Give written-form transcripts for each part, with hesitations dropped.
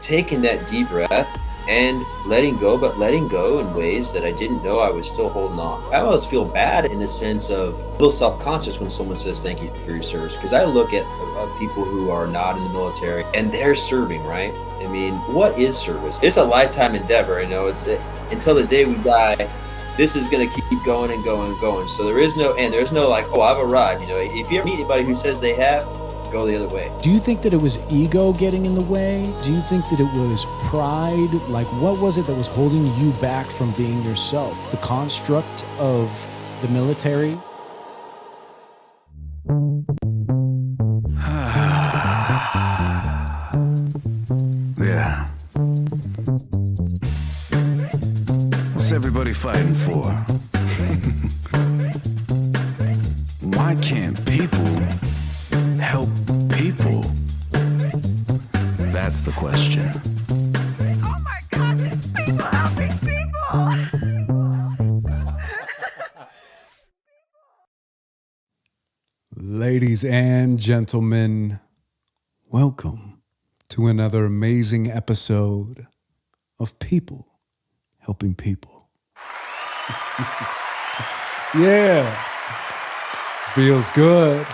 taking that deep breath and letting go, but letting go in ways that I didn't know I was still holding on. I always feel bad in the sense of a little self-conscious when someone says thank you for your service, because I look at people who are not in the military and they're serving, right? I mean, what is service? It's a lifetime endeavor. Until the day we die, this is going to keep going and going and going. So there is no end. There's no like, oh, I've arrived. If you ever meet anybody who says they have, go the other way. Do you think that it was ego getting in the way? Do you think that it was pride? Like, what was it that was holding you back from being yourself? The construct of the military? Yeah. What's everybody fighting for? Why can't people help people? That's the question. Oh my God, it's people helping people! Ladies and gentlemen, welcome to another amazing episode of People Helping People. Yeah, feels good.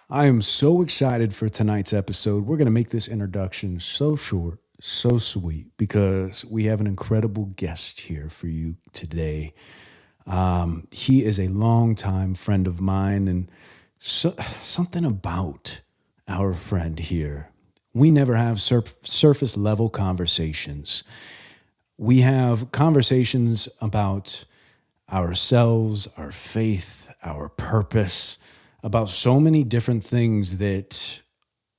I am so excited for tonight's episode. We're going to make this introduction so short, so sweet, because we have an incredible guest here for you today. He is a longtime friend of mine, and something about our friend here. We never have surface level conversations. We have conversations about ourselves, our faith, our purpose, about so many different things that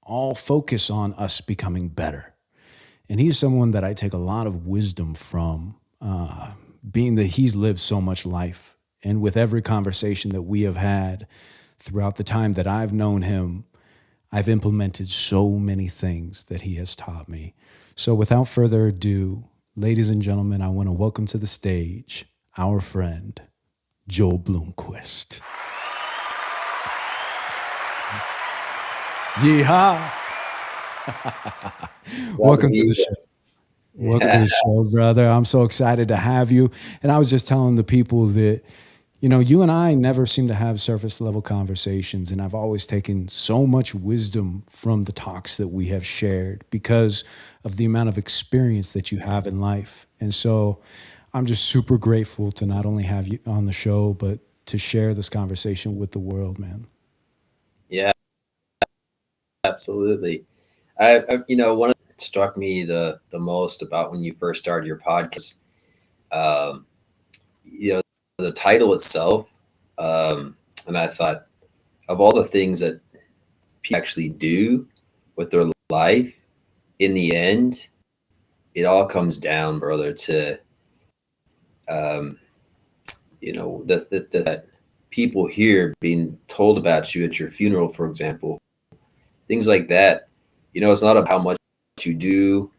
all focus on us becoming better. And he's someone that I take a lot of wisdom from, being that he's lived so much life. And with every conversation that we have had throughout the time that I've known him, I've implemented so many things that he has taught me. So without further ado, ladies and gentlemen, I want to welcome to the stage our friend, Joel Bloomquist. Yeehaw! Welcome to the show. Welcome to the show, brother. I'm so excited to have you. And I was just telling the people that, you and I never seem to have surface level conversations. And I've always taken so much wisdom from the talks that we have shared because of the amount of experience that you have in life. And so I'm just super grateful to not only have you on the show, but to share this conversation with the world, man. Yeah, absolutely. One of that struck me the most about when you first started your podcast, the title itself. And I thought of all the things that people actually do with their life, in the end, it all comes down, brother, to, that people here being told about you at your funeral, for example, things like that. It's not about how much you do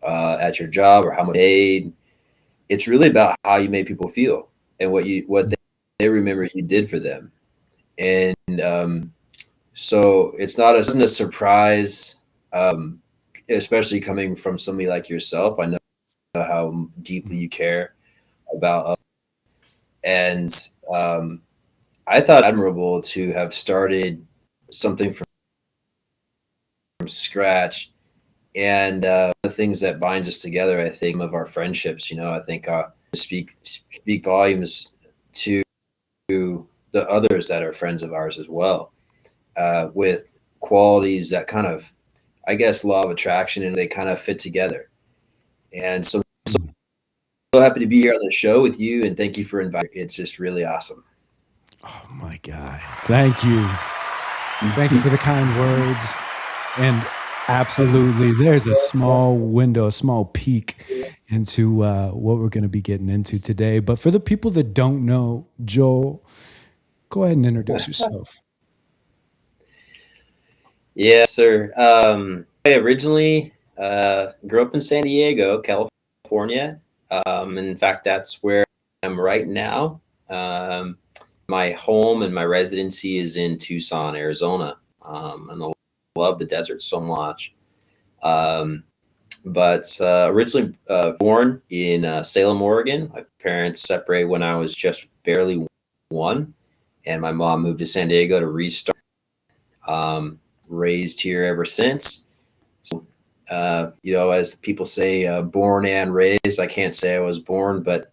at your job or how much you paid. It's really about how you made people feel and what they remember you did for them. And so it wasn't a surprise, especially coming from somebody like yourself. I know how deeply you care about us. And I thought admirable to have started something from scratch. And the things that bind us together, I think, of our friendships, I think speak volumes to the others that are friends of ours as well, with qualities that kind of, I guess, law of attraction, and they kind of fit together. And so happy to be here on the show with you, and thank you for inviting me. It's just really awesome. Oh my God. Thank you. Thank you for the kind words. And absolutely, there's a small window, a small peek into what we're going to be getting into today. But for the people that don't know, Joel, go ahead and introduce yourself. Yeah, sir. I originally grew up in San Diego, California. In fact, that's where I'm right now. My home and my residency is in Tucson, Arizona. And I love the desert so much. but originally born in Salem, Oregon. My parents separated when I was just barely one, and my mom moved to San Diego to restart. Raised here ever since. So, as people say, born and raised. I can't say I was born, but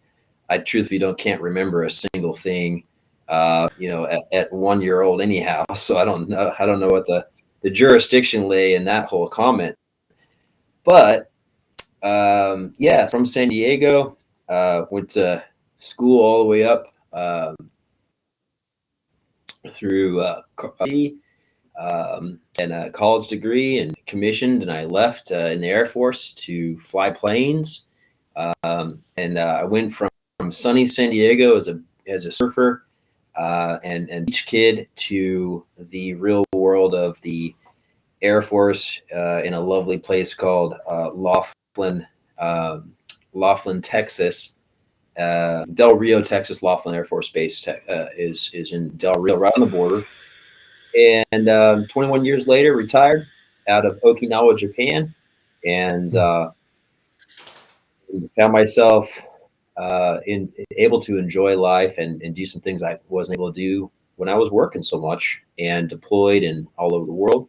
I truthfully can't remember a single thing. At 1 year old, anyhow. So I don't know. I don't know what the jurisdiction lay in that whole comment. But yeah, from San Diego, went to school all the way up through and a college degree and commissioned, and I left in the Air Force to fly planes. And I went from sunny San Diego as a surfer and beach kid to the real world of the Air Force in a lovely place called Laughlin, Texas. Del Rio, Texas. Laughlin Air Force Base is in Del Rio, right on the border. And 21 years later, retired out of Okinawa, Japan, and found myself able to enjoy life and do some things I wasn't able to do when I was working so much and deployed and all over the world.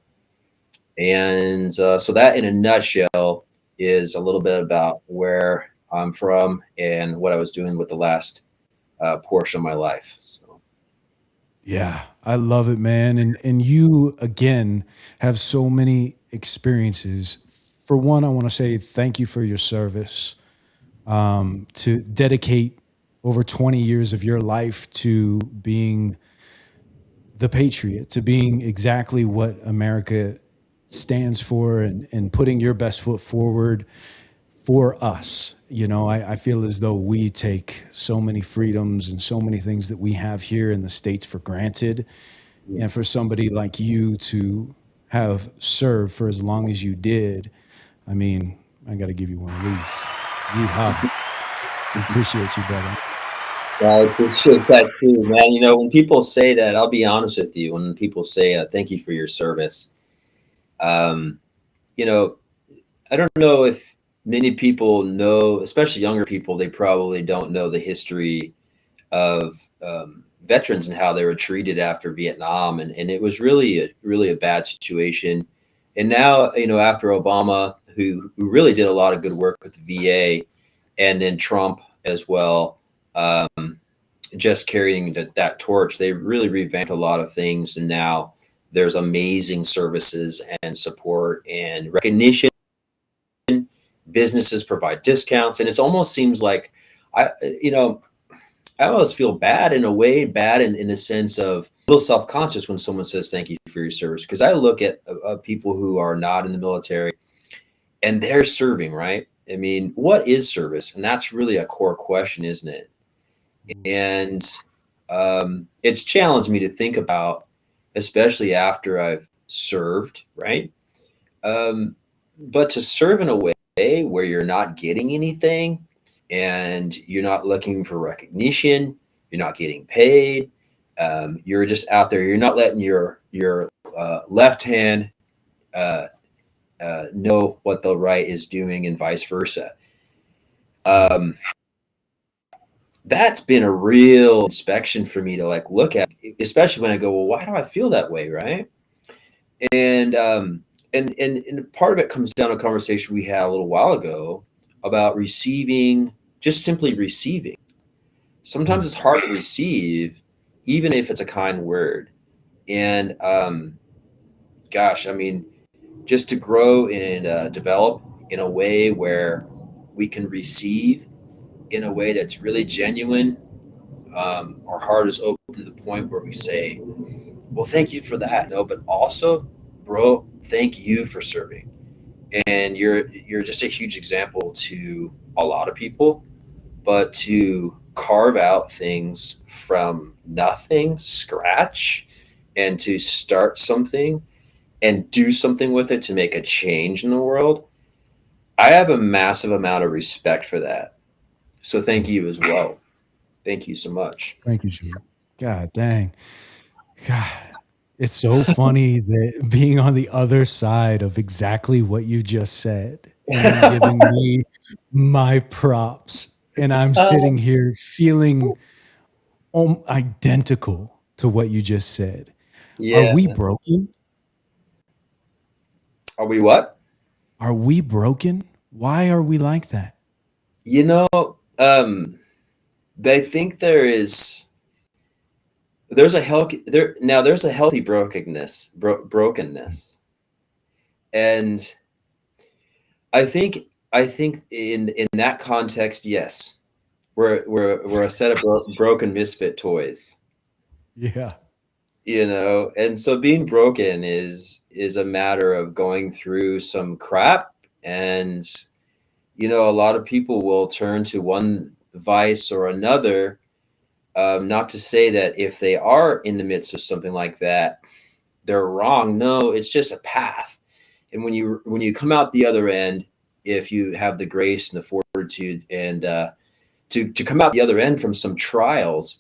And so that, in a nutshell, is a little bit about where I'm from and what I was doing with the last portion of my life. So. Yeah, I love it, man. And you again have so many experiences. For one, I want to say thank you for your service. To dedicate over 20 years of your life to being the patriot, to being exactly what America stands for, and putting your best foot forward for us. I feel as though we take so many freedoms and so many things that we have here in the States for granted. And for somebody like you to have served for as long as you did, I mean, I got to give you one of these. Yeehaw. Appreciate you, brother. I appreciate that too, man. When people say that, I'll be honest with you. When people say thank you for your service, um, you know, I don't know if many people know, especially younger people, they probably don't know the history of veterans and how they were treated after Vietnam. And it was really a bad situation. And now, after Obama, who really did a lot of good work with the VA, and then Trump as well, just carrying that torch, they really revamped a lot of things. And now there's amazing services and support and recognition. Businesses provide discounts, and it almost seems like I always feel bad in a way, in the sense of a little self-conscious when someone says thank you for your service, because I look at people who are not in the military and they're serving, right? I mean, what is service? And that's really a core question, isn't it? And it's challenged me to think about, especially after I've served, right? But to serve in a way where you're not getting anything and you're not looking for recognition, you're not getting paid, you're just out there, you're not letting your left hand know what the right is doing, and vice versa. That's been a real inspection for me to look at, especially when I go, well, why do I feel that way, right? And part of it comes down to a conversation we had a little while ago about receiving, just simply receiving. Sometimes it's hard to receive, even if it's a kind word. And gosh, I mean, just to grow and develop in a way where we can receive in a way that's really genuine. Our heart is open to the point where we say, well, thank you for that. No, but also, bro, thank you for serving. And you're just a huge example to a lot of people. But to carve out things from nothing, scratch, and to start something and do something with it to make a change in the world, I have a massive amount of respect for that. So thank you as well. Thank you so much. Thank you, Joel. God dang. God, it's so funny that being on the other side of exactly what you just said. and giving me my props. And I'm sitting here feeling identical to what you just said. Are Yeah. we broken? Are we what? Are we broken? Why are we like that? You know, they think there's a healthy there's a healthy brokenness, and I think in that context, yes, we're a set of broken misfit toys, Yeah. and so being broken is a matter of going through some crap, and a lot of people will turn to one vice or another. Not to say that if they are in the midst of something like that, they're wrong. No, it's just a path. And when you come out the other end, if you have the grace and the fortitude and to come out the other end from some trials,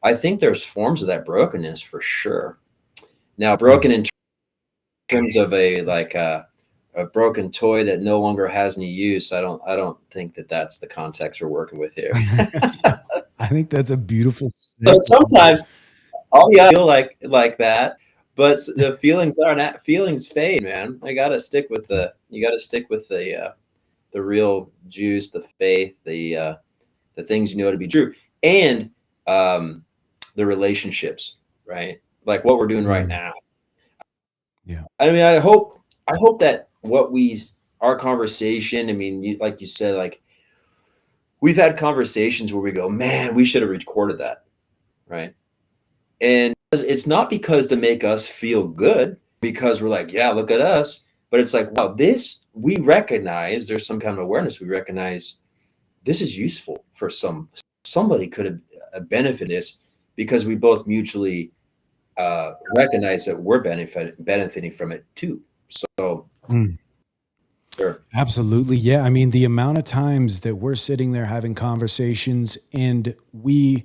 I think there's forms of that brokenness for sure. Now, broken in terms of a broken toy that no longer has any use, I don't think that that's the context we're working with here. I think that's a beautiful But segue. sometimes I feel like that, but the feelings aren't feelings fade, man. You got to stick with the real juice, the faith, the things you know to be true, and um, the relationships, right? Like what we're doing right Mm, now. yeah. I mean, I hope that our conversation. I mean, like you said, like we've had conversations where we go, man, we should have recorded that, right? And it's not because to make us feel good, because we're like, yeah, look at us. But it's like, wow, we recognize there's some kind of awareness. We recognize this is useful for somebody could have benefited this because we both mutually recognize that we're benefiting from it too. So, Mm, sure. absolutely. Yeah. I mean, the amount of times that we're sitting there having conversations and we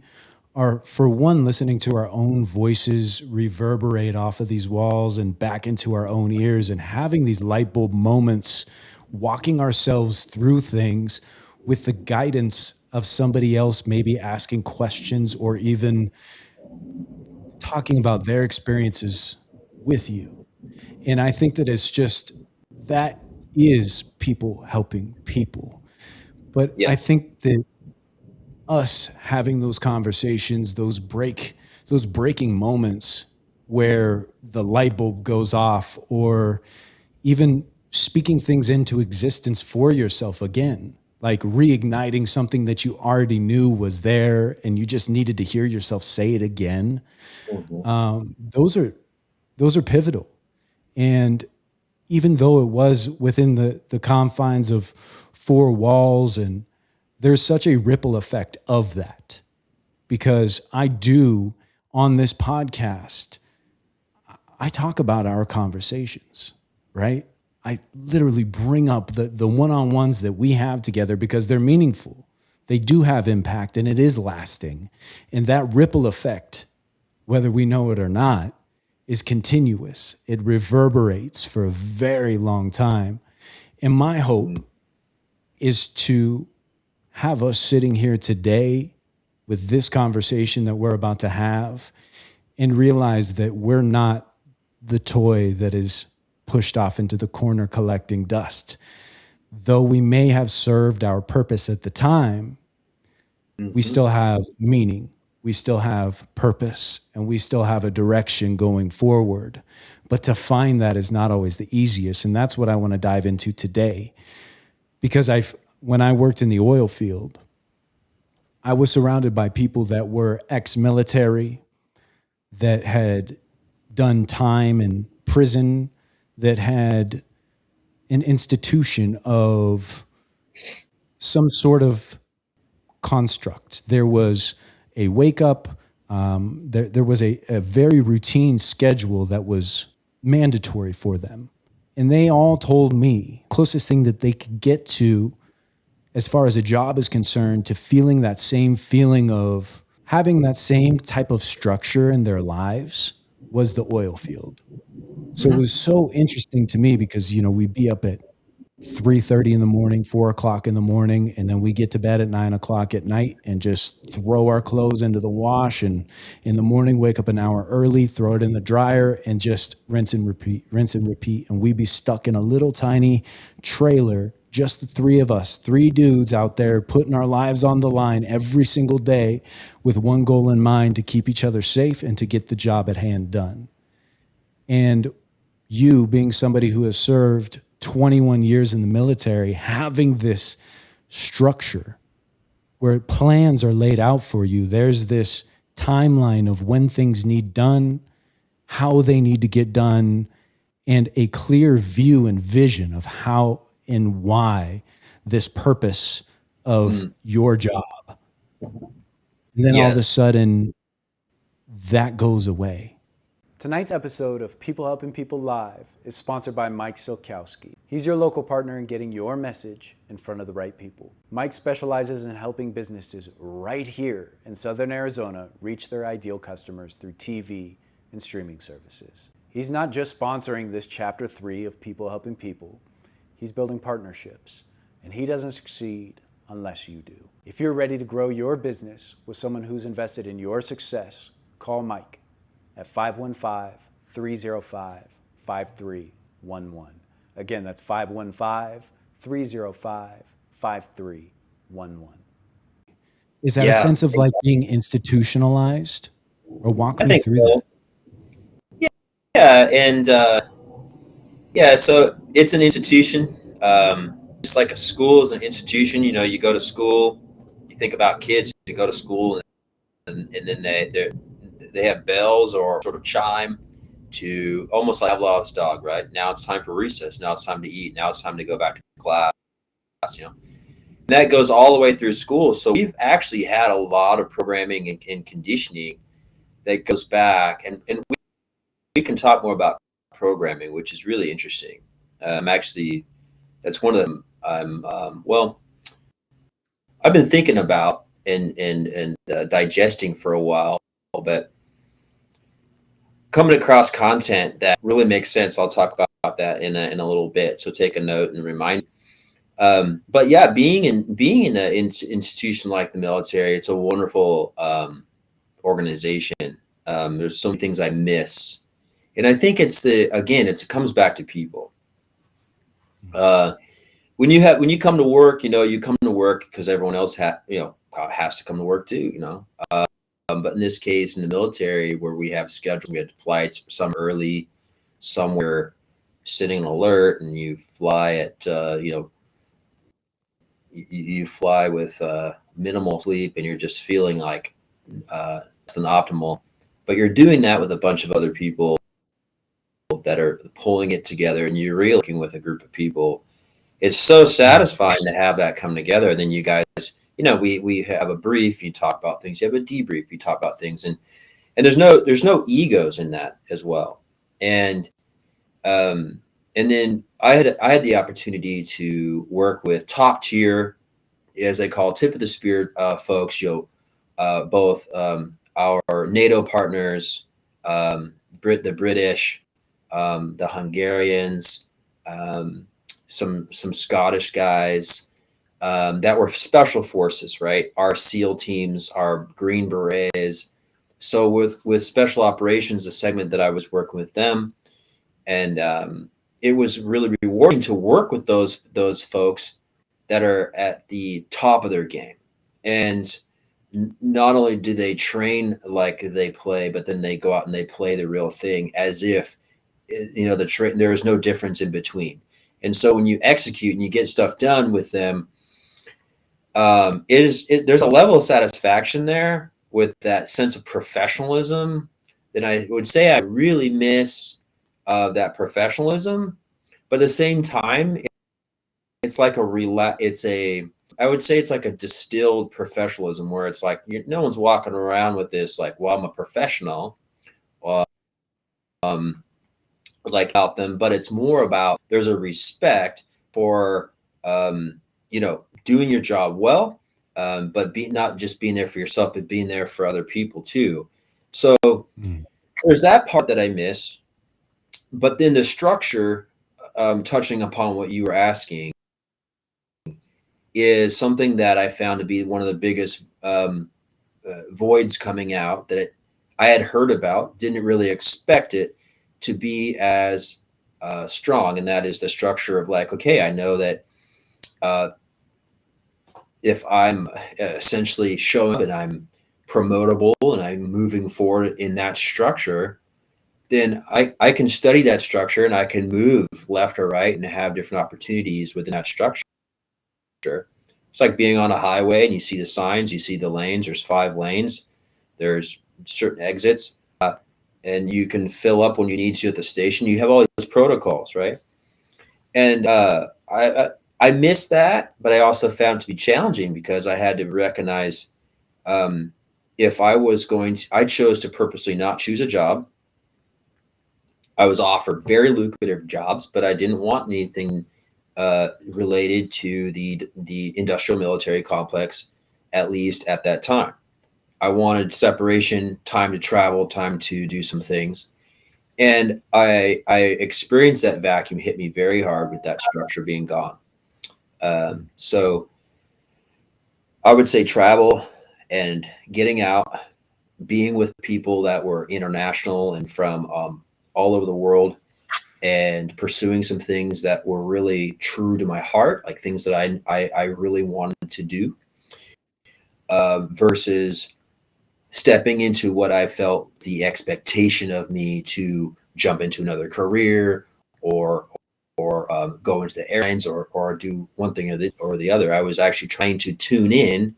are, for one, listening to our own voices reverberate off of these walls and back into our own ears and having these light bulb moments, walking ourselves through things with the guidance of somebody else, maybe asking questions or even talking about their experiences with you. And I think that it's just that is people helping people. But Yeah. I think that us having those conversations, those breaking moments where the light bulb goes off, or even speaking things into existence for yourself again, like reigniting something that you already knew was there and you just needed to hear yourself say it again. Mhm. Those are pivotal. And even though it was within the confines of four walls, and there's such a ripple effect of that, because I do, on this podcast, I talk about our conversations, right? I literally bring up the one-on-ones that we have together because they're meaningful. They do have impact and it is lasting. And that ripple effect, whether we know it or not, is continuous. It reverberates for a very long time. And my hope is to have us sitting here today with this conversation that we're about to have and realize that we're not the toy that is pushed off into the corner collecting dust. Though we may have served our purpose at the time, we Mhm. still have meaning, we still have purpose, and we still have a direction going forward. But to find that is not always the easiest. And that's what I want to dive into today. Because when I worked in the oil field, I was surrounded by people that were ex-military, that had done time in prison, that had an institution of some sort of construct. There was a wake up, there was a very routine schedule that was mandatory for them. And they all told me closest thing that they could get to as far as a job is concerned, to feeling that same feeling of having that same type of structure in their lives, was the oil field. So it was so interesting to me because, we'd be up at 3:30 in the morning, 4 o'clock in the morning, and then we get to bed at 9 o'clock at night and just throw our clothes into the wash. And in the morning, wake up an hour early, throw it in the dryer, and just rinse and repeat, rinse and repeat. And we be stuck in a little tiny trailer, just the three of us, three dudes out there putting our lives on the line every single day with one goal in mind: to keep each other safe and to get the job at hand done. And you, being somebody who has served 21 years in the military, having this structure where plans are laid out for you, there's this timeline of when things need done, how they need to get done, and a clear view and vision of how and why this purpose of your job. And then all of a Yes. sudden, that goes away. Tonight's episode of People Helping People Live is sponsored by Mike Silkowski. He's your local partner in getting your message in front of the right people. Mike specializes in helping businesses right here in Southern Arizona reach their ideal customers through TV and streaming services. He's not just sponsoring this chapter 3 of People Helping People, he's building partnerships, and he doesn't succeed unless you do. If you're ready to grow your business with someone who's invested in your success, call Mike at 515-305-5311. Again, that's 515-305-5311. Is that a sense of like being institutionalized? Or walk me through that. Yeah, and so it's an institution. It's like a school is an institution. You know, you go to school, you think about kids, you go to school, and then they have bells or sort of chime to almost like Pavlov's dog, right? Now it's time for recess. Now it's time to eat. Now it's time to go back to class, you know. And that goes all the way through school. So we've actually had a lot of programming and conditioning that goes back. And we can talk more about programming, which is really interesting. That's one of them I've been thinking about and digesting for a while, but coming across content that really makes sense. I'll talk about that in a little bit. So take a note and remind. But yeah, being in an institution like the military, it's a wonderful organization. There's so many things I miss, and I think it comes back to people. When you come to work, you come to work because everyone else has to come to work too, but in this case, in the military, where we have flights, some early, somewhere sitting alert, and you fly at, you fly with minimal sleep, and you're just feeling like it's an optimal. But you're doing that with a bunch of other people that are pulling it together, and you're really working with a group of people. It's so satisfying to have that come together. And then you guys, we have a brief, you talk about things, you have a debrief, you talk about things, and there's no egos in that as well. And then I had the opportunity to work with top tier, as they call tip of the spear folks, both our NATO partners, the British, the Hungarians, some Scottish guys that were special forces, right? Our SEAL teams, our Green Berets. So with special operations, a segment that I was working with them, and it was really rewarding to work with those folks that are at the top of their game. And not only do they train like they play, but then they go out and they play the real thing as if, there is no difference in between. And so when you execute and you get stuff done with them, there's a level of satisfaction there with that sense of professionalism that I would say I really miss that professionalism. But at the same time, it's like I would say it's like a distilled professionalism where it's like no one's walking around with this like, well, I'm a professional, like out them, but it's more about there's a respect for doing your job well, but not just being there for yourself, but being there for other people too. So there's that part that I miss, but then the structure touching upon what you were asking, is something that I found to be one of the biggest voids coming out that I had heard about, didn't really expect it to be as strong, and that is the structure of like, okay, I know that uh, if I'm essentially showing up and I'm promotable and I'm moving forward in that structure, then I can study that structure and I can move left or right and have different opportunities within that structure. It's like being on a highway and you see the signs, you see the lanes, there's 5 lanes, there's certain exits, and you can fill up when you need to at the station. You have all these protocols, right? And I missed that, but I also found it to be challenging because I had to recognize um, if I was going to, I chose to purposely not choose a job. I was offered very lucrative jobs, but I didn't want anything related to the industrial military complex, at least at that time. I wanted separation, time to travel, time to do some things, and I experienced that vacuum hit me very hard with that structure being gone. So I would say travel and getting out, being with people that were international and from all over the world, and pursuing some things that were really true to my heart, like things that I really wanted to do, versus stepping into what I felt the expectation of me to jump into another career or go into the airlines or do one thing or the other. I was actually trying to tune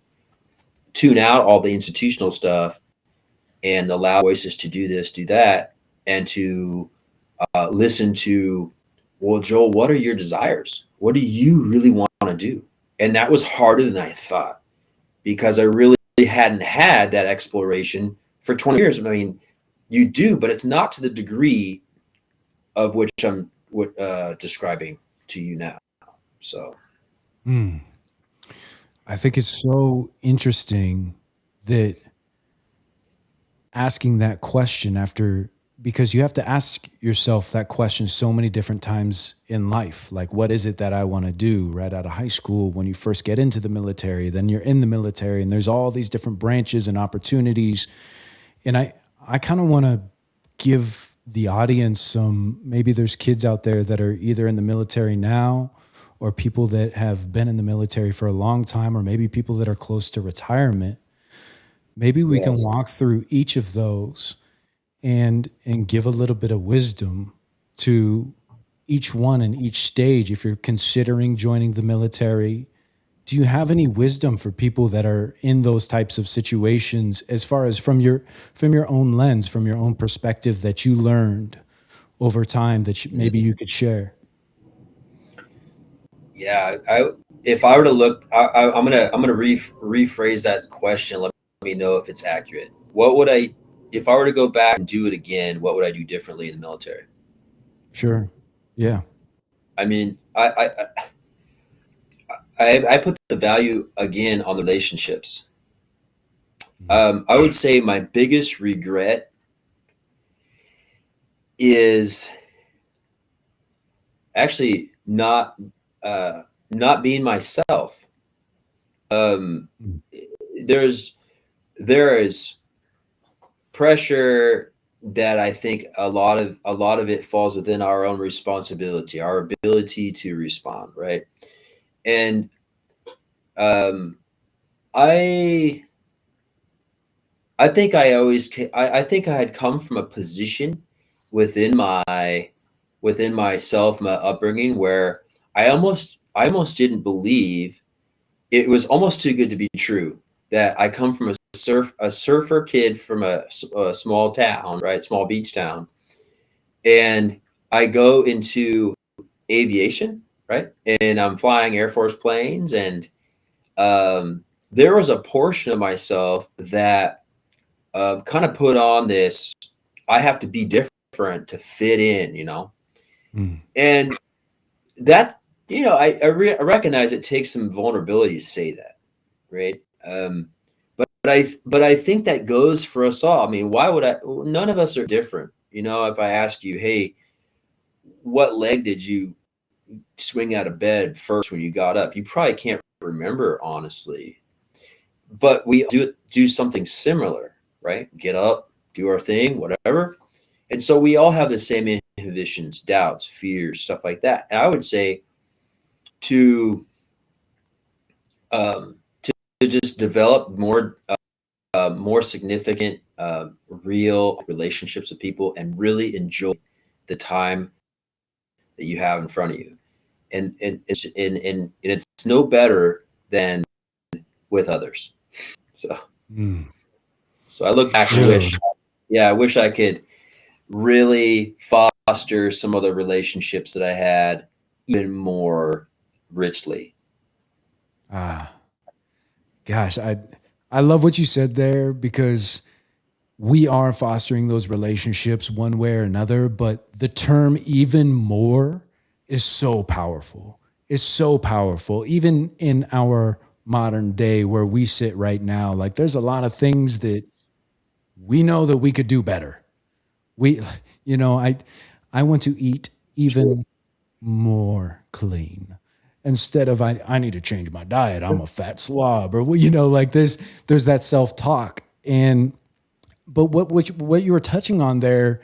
out all the institutional stuff and the loud voices to do this, do that, and to listen to, well, Joel, what are your desires? What do you really want to do? And that was harder than I thought because I really hadn't had that exploration for 20 years. I mean, you do, but it's not to the degree of which I'm describing to you now. So, Hmm. I think it's so interesting that asking that question after, because you have to ask yourself that question so many different times in life. Like, what is it that I want to do right out of high school when you first get into the military? Then you're in the military and there's all these different branches and opportunities. And I kind of want to give the audience some, maybe there's kids out there that are either in the military now or people that have been in the military for a long time, or maybe people that are close to retirement. Maybe we can yes. walk through each of those and give a little bit of wisdom to each one in each stage. If you're considering joining the military, do you have any wisdom for people that are in those types of situations, as far as from your own lens, from your own perspective, that you learned over time that maybe you could share? Yeah, if I were to look, I'm gonna rephrase that question. Let me know if it's accurate. What would I, if I were to go back and do it again? What would I do differently in the military? Sure. Yeah. I mean, I put the value again on the relationships. I would say my biggest regret is actually not being myself. Um, Mm. there's there is pressure that I think a lot of it falls within our own responsibility, our ability to respond, right? And um, I I think I always I think I had come from a position within within myself, my upbringing, where I almost didn't believe it was almost too good to be true that I come from a surfer kid from a small town, right, small beach town, and I go into aviation, right, and I'm flying Air Force planes, and there was a portion of myself that kind of put on this, I have to be different to fit in, Mm. and that, I recognize it takes some vulnerability to say that, right? But I think that goes for us all. I mean, why would I? None of us are different. If I ask you, hey, what leg did you swing out of bed first when you got up? You probably can't remember, honestly. But we do something similar, right? Get up, do our thing, whatever. And so we all have the same inhibitions, doubts, fears, stuff like that. And I would say to to just develop more significant, real relationships with people, and really enjoy the time that you have in front of you. And it's no better than with others. So Mm. I look back and I wish I could really foster some of the relationships that I had even more richly. Gosh, I love what you said there, because we are fostering those relationships one way or another, but the term even more is so powerful. It's so powerful. Even in our modern day where we sit right now, like there's a lot of things that we know that we could do better. We, I want to eat even more clean instead of I need to change my diet. I'm a fat slob, or like there's that self-talk. But what you were touching on there,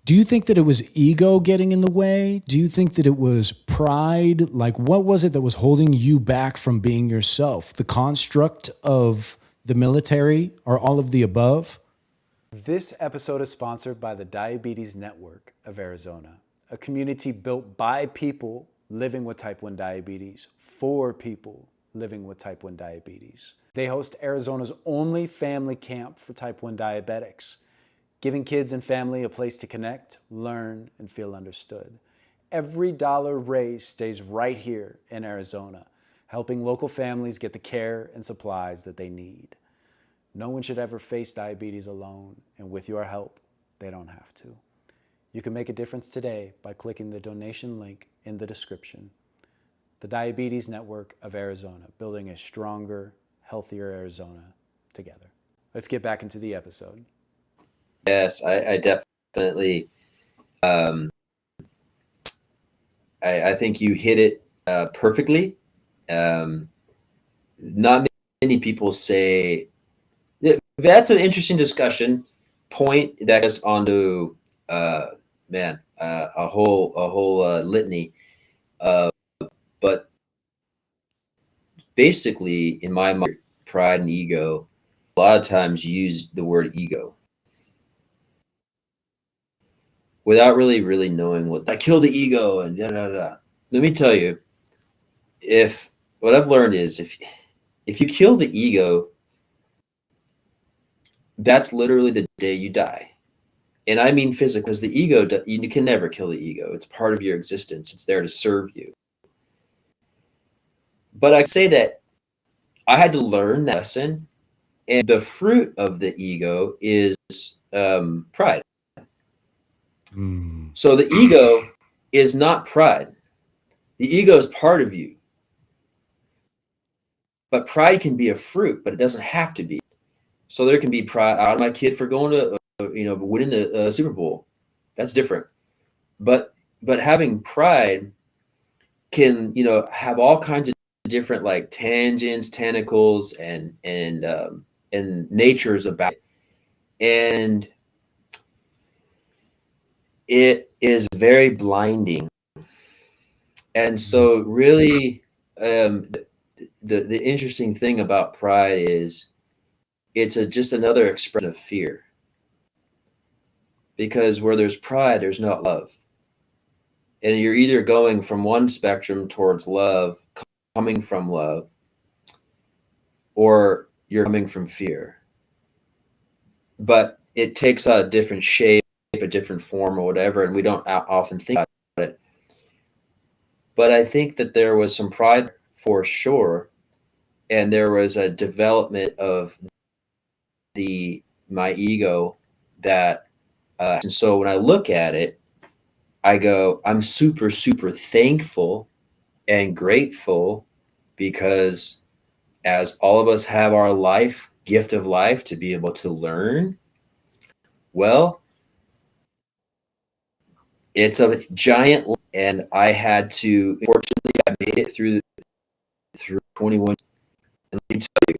do you think that it was ego getting in the way? Do you think that it was pride? Like, what was it that was holding you back from being yourself? The construct of the military, or all of the above? This episode is sponsored by the Diabetes Network of Arizona, a community built by people living with type 1 diabetes for people living with type 1 diabetes. They host Arizona's only family camp for type 1 diabetics, giving kids and family a place to connect, learn, and feel understood. Every dollar raised stays right here in Arizona, helping local families get the care and supplies that they need. No one should ever face diabetes alone, and with your help, they don't have to. You can make a difference today by clicking the donation link in the description. The Diabetes Network of Arizona, building a stronger, healthier Arizona together. Let's get back into the episode. Yes, I definitely, I think you hit it perfectly. Not many people say that's an interesting discussion point that goes onto a whole litany. But basically, in my mind, pride and ego, a lot of times use the word ego without really knowing what I kill the ego and da da da. Let me tell you, if what I've learned is if you kill the ego, that's literally the day you die. And I mean physically, because the ego, you can never kill the ego. It's part of your existence. It's there to serve you. But I say that I had to learn that lesson, and the fruit of the ego is pride. So the ego is not pride. The ego is part of you. But pride can be a fruit, but it doesn't have to be. So there can be pride out of my kid for going to, winning the Super Bowl. That's different. But having pride can, have all kinds of different like tangents, tentacles, and natures about it. And it is very blinding. And so really, the interesting thing about pride is it's just another expression of fear. Because where there's pride, there's no love. And you're either going from one spectrum towards love, coming from love, or you're coming from fear. But it takes a different shape, a different form, or whatever, and we don't often think about it. But I think that there was some pride for sure, and there was a development of my ego that, and so when I look at it, I go, I'm super, super thankful and grateful, because as all of us have our gift of life to be able to learn, well, it's a giant, and I had to, fortunately, made it through 21. And let me tell you,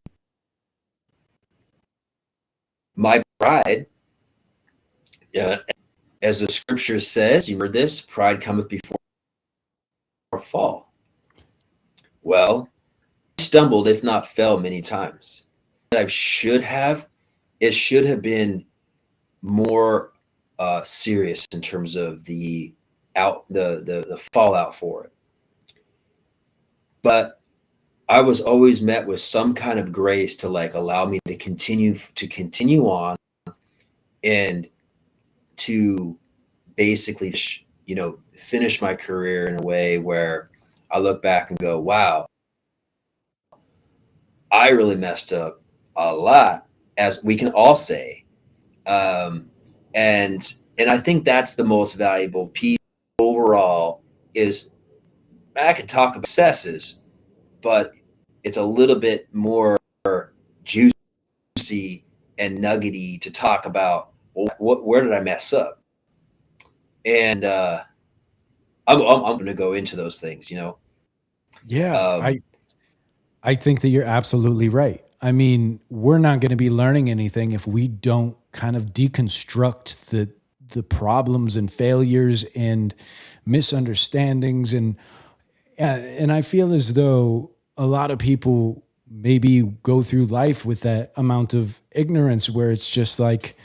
my pride, as the scripture says, you heard this, pride cometh before a fall. Well, I stumbled, if not fell, many times. I should have, it should have been more serious in terms of the fallout for it. But I was always met with some kind of grace to like allow me to continue on and to basically finish my career in a way where I look back and go, wow, I really messed up a lot, as we can all say. And I think that's the most valuable piece overall is I can talk about successes, but it's a little bit more juicy and nuggety to talk about, well, where did I mess up? And I'm going to go into those things, Yeah, Um, I think that you're absolutely right. I mean, we're not going to be learning anything if we don't kind of deconstruct the problems and failures and misunderstandings and I feel as though a lot of people maybe go through life with that amount of ignorance where it's just like,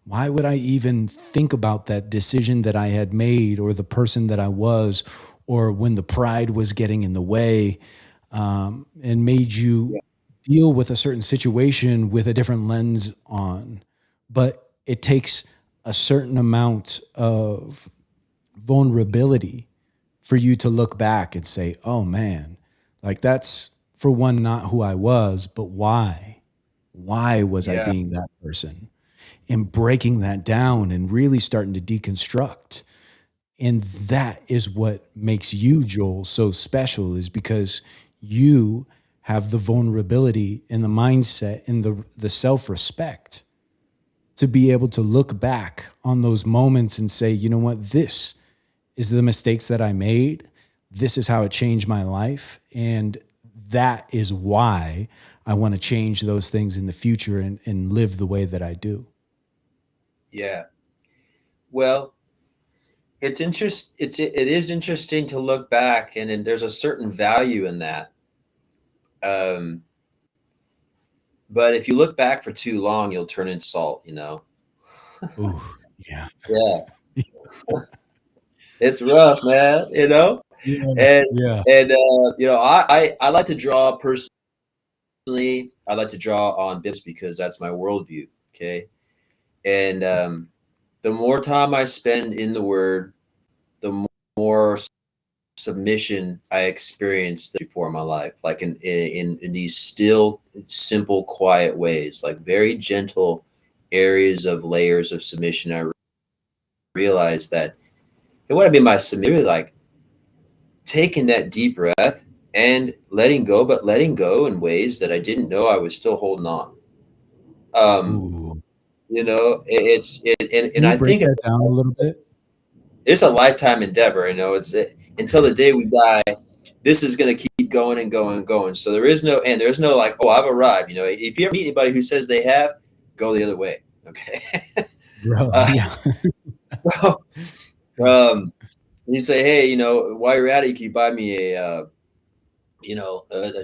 why would I even think about that decision that I had made or the person that I was, or when the pride was getting in the way, and made you yeah, deal with a certain situation with a different lens on. But it takes a certain amount of vulnerability for you to look back and say, oh man, like that's for one, not who I was, but why? Why was I yeah, being that person? And breaking that down and really starting to deconstruct. And that is what makes you, Joel, so special, is because you have the vulnerability and the mindset and the self-respect to be able to look back on those moments and say, you know what, this is the mistakes that I made. This is how it changed my life. And that is why I want to change those things in the future and live the way that I do. yeah. Well, it is interesting to look back, and there's a certain value in that. Um, but if you look back for too long, you'll turn into salt. Ooh, yeah. Yeah, it's rough, man. Yeah. And Yeah. I like to draw personally. I like to draw on bibs because that's my worldview. Okay, and the more time I spend in the Word, the more submission I experienced before in my life, like in these still, simple, quiet ways, like very gentle areas of layers of submission. I realized that it would have been my submission, really like taking that deep breath and letting go, but letting go in ways that I didn't know I was still holding on. Um, Ooh. and Can you I break think that down a little bit? it's a lifetime endeavor. Until the day we die, this is going to keep going and going and going. So there is no end. There's no like, oh, I've arrived. If you ever meet anybody who says they have, go the other way. Okay. Bro, uh, yeah. so, you say, hey, while you're at it, can you buy me a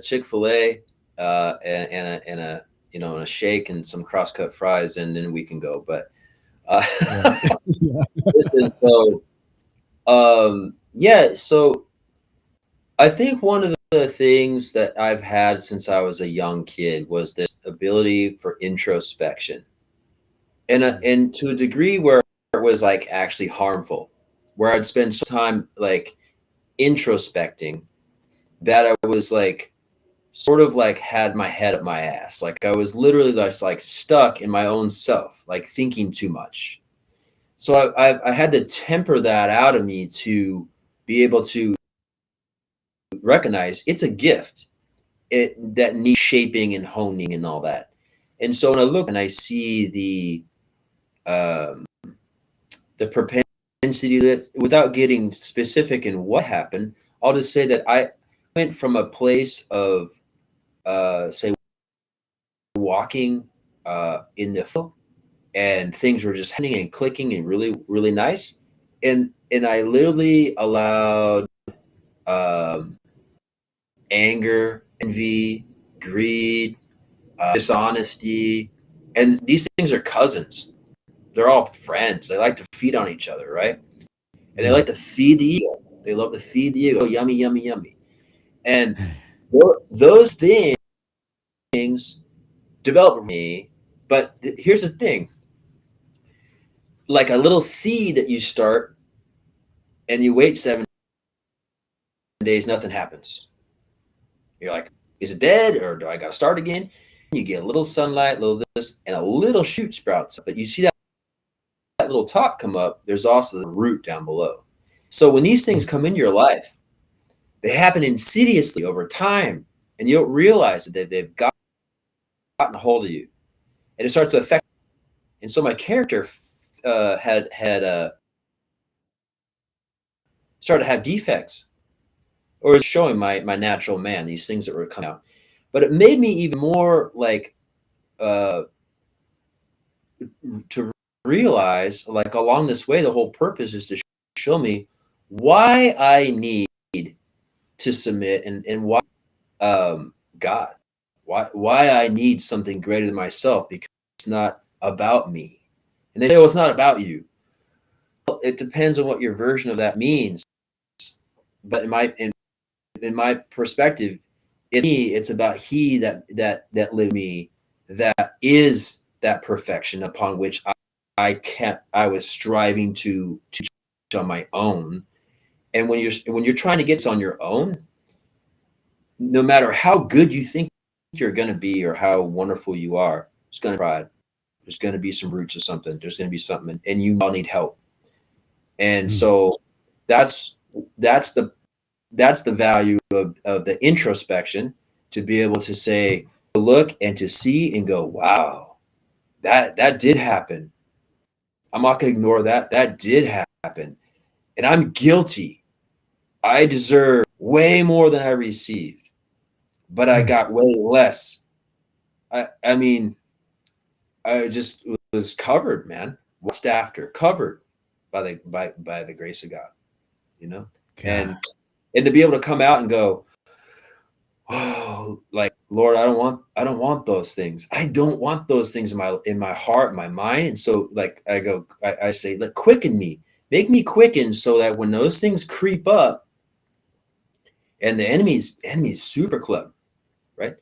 Chick-fil-A, and a shake and some cross-cut fries, and then we can go. But Right. Yeah. this is so, yeah. So I think one of the things that I've had since I was a young kid was this ability for introspection, and to a degree where it was like actually harmful, where I'd spend so time like introspecting that I was like sort of like had my head up my ass, like I was literally just like stuck in my own self, like thinking too much. So I had to temper that out of me to be able to recognize it's a gift that needs shaping and honing and all that. And so when I look and I see the propensity, that without getting specific in what happened, I'll just say that went from a place of say walking in the flow, and things were just happening and clicking and really really nice, and I literally allowed um, anger, envy, greed, dishonesty, and these things are cousins. They're all friends. They like to feed on each other, right? And they like to feed the ego. They love to feed the ego. Yummy, yummy, yummy. And those things develop me. But here's the thing: like a little seed that you start, and you wait 7 days, nothing happens. You're like, is it dead, or do I got to start again? You get a little sunlight, a little this, and a little shoot sprouts. But you see that little top come up. There's also the root down below. So when these things come into your life, they happen insidiously over time, and you don't realize that they've gotten a hold of you, and it starts to affect. And so my character had started to have defects, or it's showing my natural man, these things that were coming out. But it made me even more like to realize, like along this way, the whole purpose is to show me why I need to submit, and why God, why I need something greater than myself, because it's not about me. And they say, oh, it's not about you. Well, it depends on what your version of that means. But in my perspective, it's about He that lived me, that is that perfection upon which I was striving to on my own. And when you're trying to get this on your own, no matter how good you think you're going to be or how wonderful you are, it's going to pride. There's going to be some roots of something. There's going to be something, and you all need help. And so that's the value of the introspection, to be able to say, look and to see and go, wow, that did happen. I'm not going to ignore that. That did happen. And I'm guilty. I deserve way more than I received, but I got way less. I mean, I just was covered, man. Watched after, covered by the grace of God, you know? God. And to be able to come out and go, oh, like, Lord, I don't want those things. I don't want those things in my heart, my mind. And so, like, I say, like, quicken me, make me quicken, so that when those things creep up, and the enemy's super clever, right?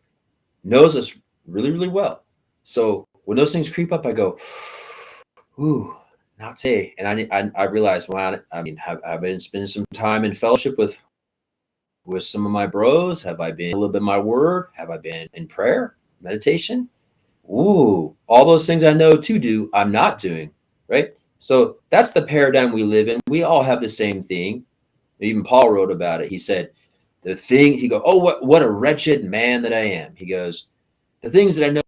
Knows us really, really well. So when those things creep up, I go, ooh, not today. And I realized, wow, I mean, have I been spending some time in fellowship with some of my bros? Have I been a little bit in my word? Have I been in prayer, meditation? Ooh, all those things I know to do, I'm not doing, right? So that's the paradigm we live in. We all have the same thing. Even Paul wrote about it. He said, he goes, oh, what a wretched man that I am. He goes, the things that I know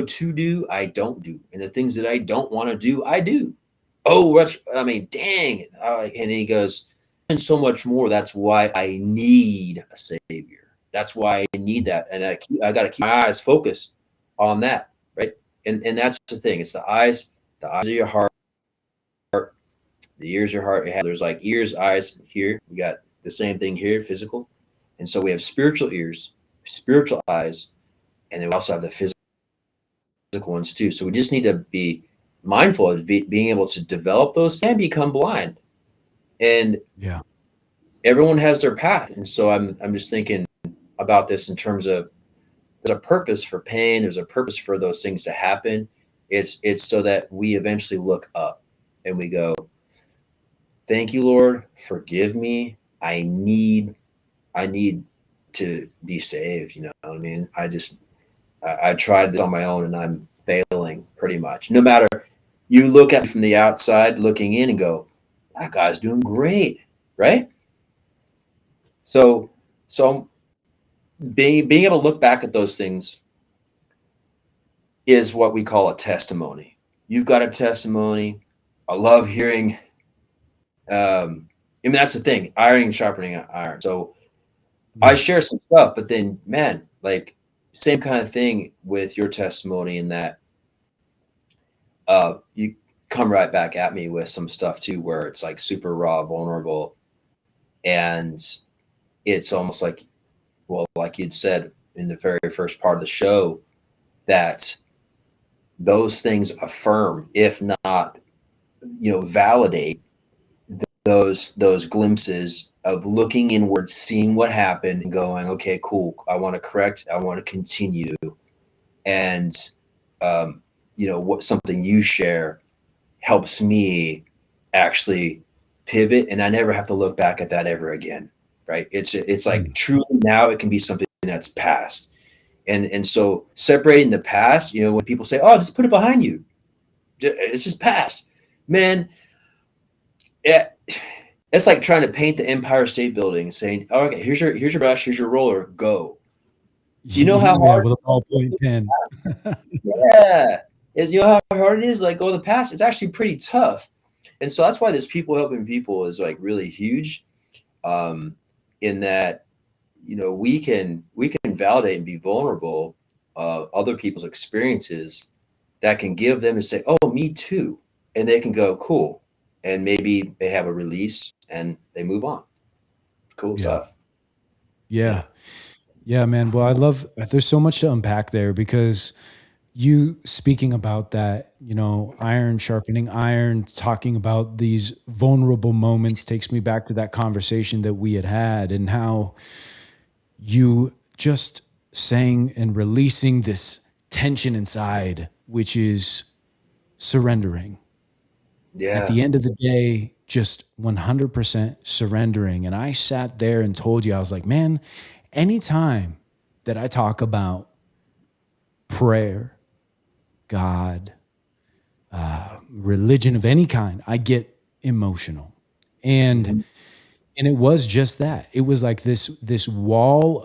to do, I don't do. And the things that I don't want to do, I do. Oh, I mean, dang. And he goes, and so much more. That's why I need a savior. That's why I need that. And I got to keep my eyes focused on that, right? And that's the thing. It's the eyes of your heart, the ears of your heart. There's like ears, eyes here. We got the same thing here, physical. And so we have spiritual ears, spiritual eyes, and then we also have the physical ones too. So we just need to be mindful of being able to develop those and become blind. And everyone has their path. And so I'm just thinking about this in terms of, there's a purpose for pain. There's a purpose for those things to happen. It's so that we eventually look up and we go, thank you, Lord, forgive me. I need to be saved. You know what I mean? I tried this on my own, and I'm failing pretty much. No matter, you look at it from the outside looking in and go, that guy's doing great, right? So being able to look back at those things is what we call a testimony. You've got a testimony. I love hearing. I mean, that's the thing, iron sharpening iron. So I Yeah. share some stuff, but then, man, like same kind of thing with your testimony in that you come right back at me with some stuff too, where it's like super raw, vulnerable, and it's almost like, well, like you'd said in the very first part of the show, that those things affirm, if not, validate those glimpses of looking inward, seeing what happened, and going, okay, cool. I want to correct. I want to continue. And what something you share helps me actually pivot, and I never have to look back at that ever again. Right? It's like Mm. truly now it can be something that's past. And so separating the past, when people say, "Oh, just put it behind you," it's just past, man. Yeah, it's like trying to paint the Empire State Building, saying, "Oh, okay, here's your brush, here's your roller, go." You know how Yeah, hard? with a ballpoint pen. Yeah, is how hard it is. Like go to the past. It's actually pretty tough, and so that's why this people helping people is like really huge. Um, in that, we can validate and be vulnerable other people's experiences that can give them and say, "Oh, me too," and they can go, "Cool," and maybe they have a release and they move on. Cool Yeah. stuff. Yeah. Yeah. Yeah, man. Well, I love, there's so much to unpack there because you speaking about that, iron sharpening iron, talking about these vulnerable moments takes me back to that conversation that we had and how you just saying and releasing this tension inside, which is surrendering. At Yeah. the end of the day, just 100% surrendering. And I sat there and told you, I was like, man, anytime that I talk about prayer, God, religion of any kind, I get emotional. And Mhm. and it was just that. It was like this wall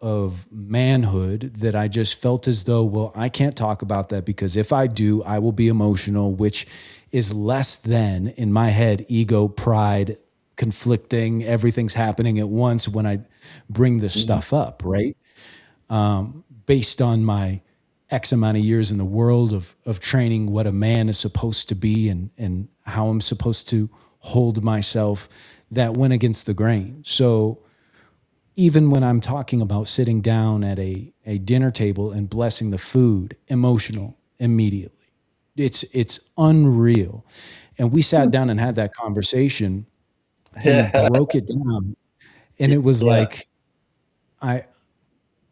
of manhood that I just felt as though, well, I can't talk about that because if I do, I will be emotional, which is less than in my head, ego, pride, conflicting, everything's happening at once when I bring this Mhm. stuff up, right? Based on my X amount of years in the world of training what a man is supposed to be and how I'm supposed to hold myself, that went against the grain. So even when I'm talking about sitting down at a dinner table and blessing the food, emotional immediately. It's unreal. And we sat down and had that conversation and broke it down. And it was Yeah. like I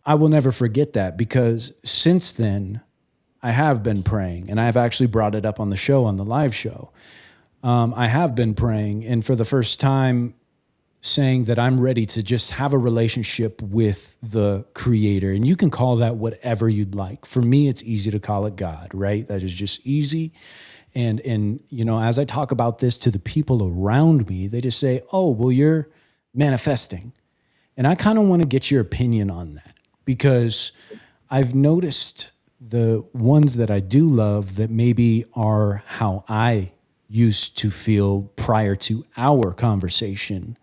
I will never forget that because since then I have been praying, and I've actually brought it up on the show, on the live show. I have been praying, and for the first time, saying that I'm ready to just have a relationship with the creator. And you can call that whatever you'd like. For me, it's easy to call it God, right? That is just easy. And as I talk about this to the people around me, they just say, "Oh, well, you're manifesting." And I kind of want to get your opinion on that because I've noticed the ones that I do love that maybe are how I used to feel prior to our conversation,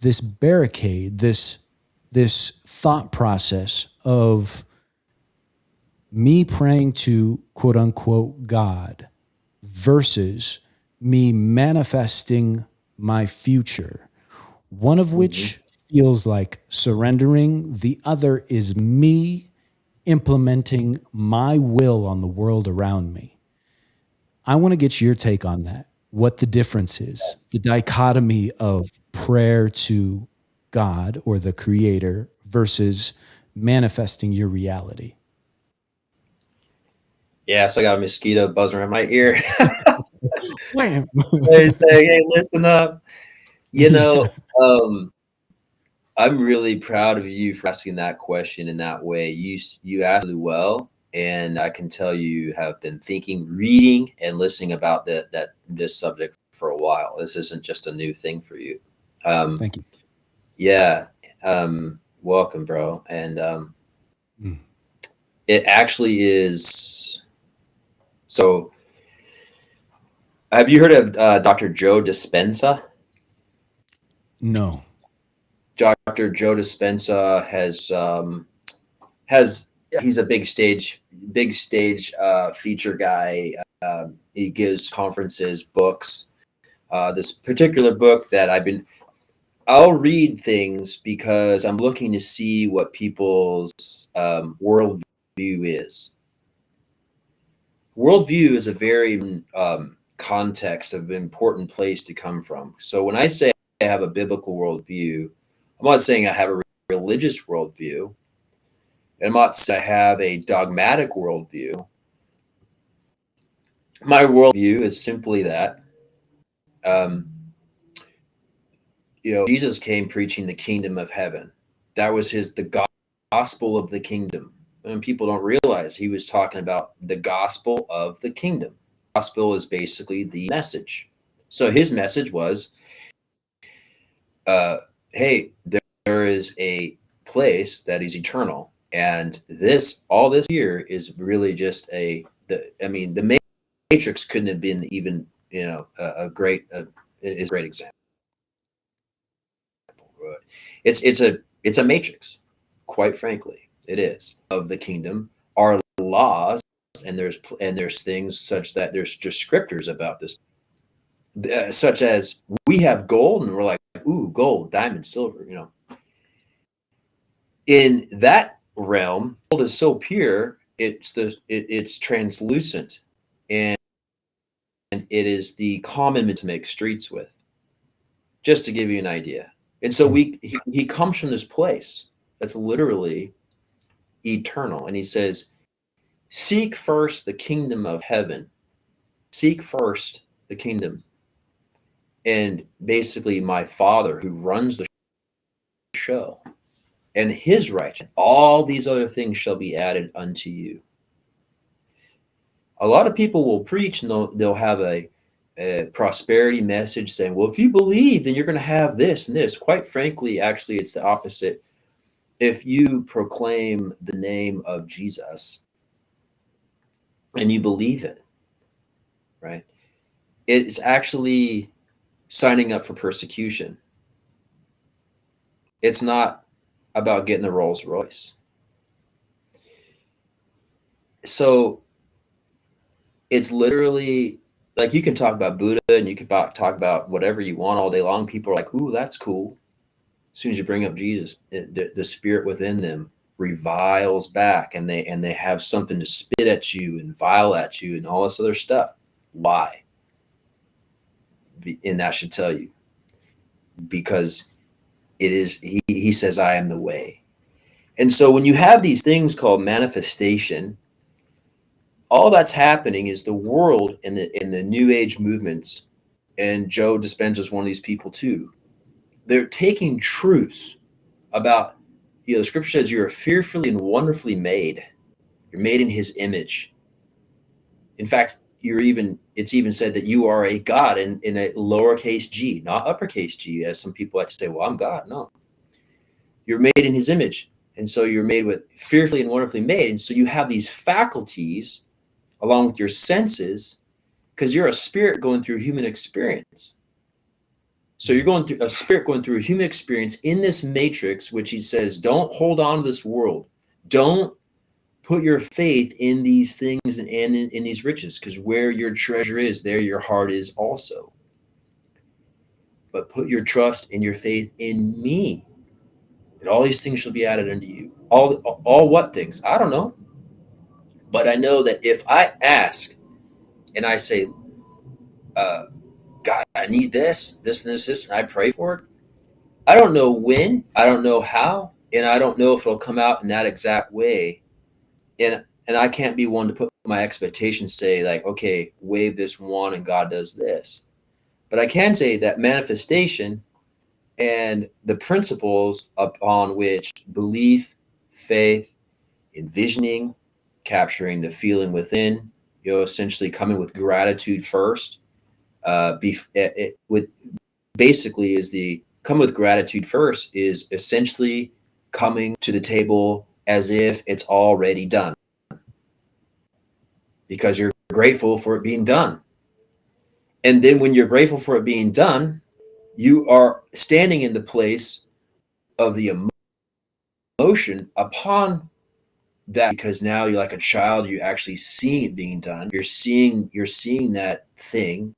this barricade, this thought process of me praying to quote unquote God versus me manifesting my future, one of Mhm. which feels like surrendering, the other is me implementing my will on the world around me. I want to get your take on that. What the difference is, the dichotomy of prayer to God or the creator versus manifesting your reality. Yeah. So I got a mosquito buzzing around my ear. Wham! They say, "Hey, listen up." You Yeah. know, um, I'm really proud of you for asking that question in that way. You asked really well, and I can tell you have been thinking, reading, and listening about this subject for a while. This isn't just a new thing for you. Um, Thank you. yeah, welcome, bro. And Mm. it actually is. So, have you heard of Dr. Joe Dispenza? No. Dr. Joe Dispenza has he's a big stage feature guy. He gives conferences, books. This particular book that I'll read things because I'm looking to see what people's worldview is. Worldview is a very context of an important place to come from. So when I say I have a biblical worldview, I'm not saying I have a religious worldview. And I'm not saying I have a dogmatic worldview. My worldview is simply that, Jesus came preaching the kingdom of heaven. That was the gospel of the kingdom. And people don't realize he was talking about the gospel of the kingdom. Gospel is basically the message. So his message was, hey, there is a place that is eternal. And all this here is really just the Matrix couldn't have been even, a great example. It's a matrix, quite frankly, it is of the kingdom. Are laws, and there's things such that there's descriptors about this, such as we have gold, and we're like, ooh, gold, diamond, silver. In that realm, gold is so pure, it's translucent, and it is the common to make streets with. Just to give you an idea. And so he comes from this place that's literally eternal. And he says, seek first the kingdom of heaven. Seek first the kingdom. And basically my Father who runs the show and his righteousness, all these other things shall be added unto you. A lot of people will preach and they'll have a prosperity message saying, well, if you believe, then you're going to have this and this. Quite frankly, actually, it's the opposite. If you proclaim the name of Jesus and you believe it, right, it's actually signing up for persecution. It's not about getting the Rolls Royce. So it's literally, like, you can talk about Buddha and you can talk about whatever you want all day long. People are like, ooh, that's cool. As soon as you bring up Jesus, the spirit within them reviles back, and they have something to spit at you and vile at you and all this other stuff. Why? And that should tell you, because it is, he says, I am the way. And so when you have these things called manifestation, all that's happening is the world in the New Age movements, and Joe Dispenza is one of these people too. They're taking truths about, the scripture says you're fearfully and wonderfully made. You're made in his image. In fact, it's even said that you are a God in a lowercase g, not uppercase g, as some people like to say, well, I'm God. No. You're made in his image. And so you're made with fearfully and wonderfully made. And so you have these faculties along with your senses, because you're a spirit going through human experience. So you're going through a spirit going through a human experience in this matrix, which he says, don't hold on to this world. Don't put your faith in these things and in these riches, because where your treasure is, there your heart is also. But put your trust and your faith in me, and all these things shall be added unto you. All what things? I don't know. But I know that if I ask and I say, God, I need this, and this, and I pray for it, I don't know when, I don't know how, and I don't know if it'll come out in that exact way. And I can't be one to put my expectations, say like, okay, wave this one and God does this. But I can say that manifestation and the principles upon which belief, faith, envisioning, capturing the feeling within, essentially coming with gratitude first, basically is the come with gratitude first is essentially coming to the table as if it's already done, because you're grateful for it being done. And then when you're grateful for it being done, you are standing in the place of the emotion upon that, because now you're like a child, you're actually seeing it being done. You're seeing that thing.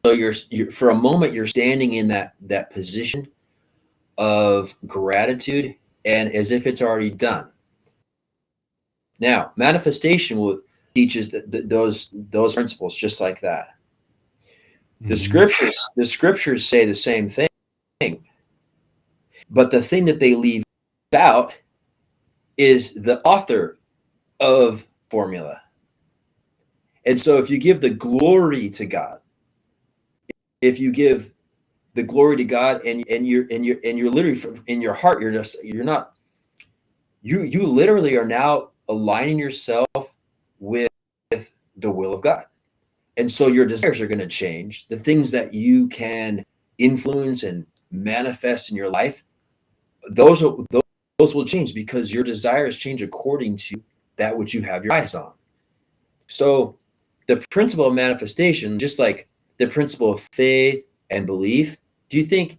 So you're for a moment you're standing in that position of gratitude and as if it's already done. Now, manifestation will teaches those principles just like that. The Mhm. scriptures say the same thing, but the thing that they leave out is the author of formula. And so if you give the glory to God, if you give the glory to God and you're literally in your heart, you're not you literally are now aligning yourself with the will of God. And so your desires are going to change. The things that you can influence and manifest in your life, those will change because your desires change according to that which you have your eyes on. So the principle of manifestation, just like the principle of faith and belief, do you think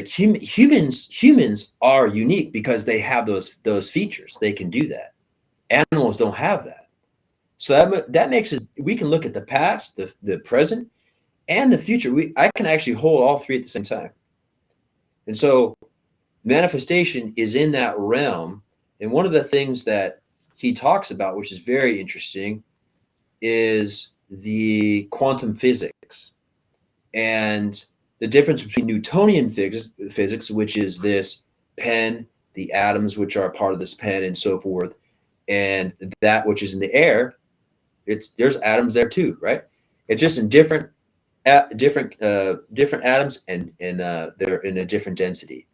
humans are unique because they have those features? They can do that. Animals don't have that. So that makes us, we can look at the past, the present, and the future. I can actually hold all three at the same time. And so manifestation is in that realm. And one of the things that he talks about, which is very interesting, is the quantum physics and the difference between Newtonian physics, which is this pen, the atoms which are part of this pen, and so forth, and that which is in the air. There's atoms there too, right? It's just in different atoms, and they're in a different density.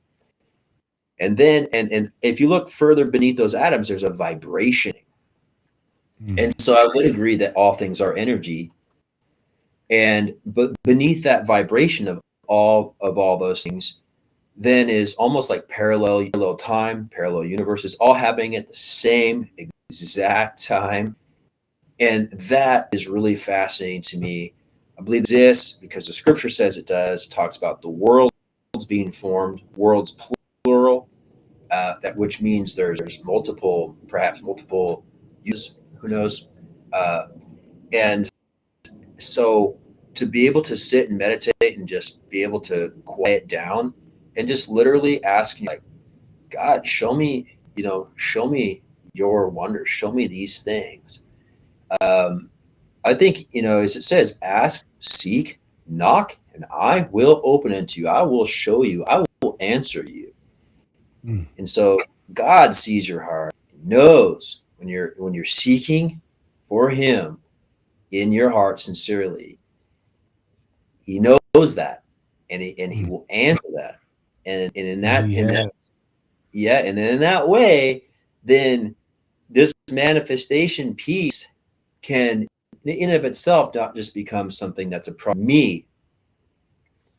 And then and if you look further beneath those atoms, there's a vibration. And Mm. so I would agree that all things are energy, but beneath that vibration of all those things, then is almost like parallel time, parallel universes, all happening at the same exact time. And that is really fascinating to me. I believe it exists because the scripture says it does. It talks about the worlds being formed, worlds plural, that which means there's multiple, perhaps multiple uses, who knows? Uh, and so to be able to sit and meditate and just be able to quiet down and just literally ask, like, God, show me your wonders, show me these things. Um, I think, as it says, ask, seek, knock, and I will open it to you. I will show you. I will answer you. Mm. And so God sees your heart, knows when you're seeking for Him in your heart sincerely. He knows that, and He Mm. will answer that. And in that He in that has. yeah, and then in that way, then this manifestation piece can, in and of itself, not just become something that's a problem me,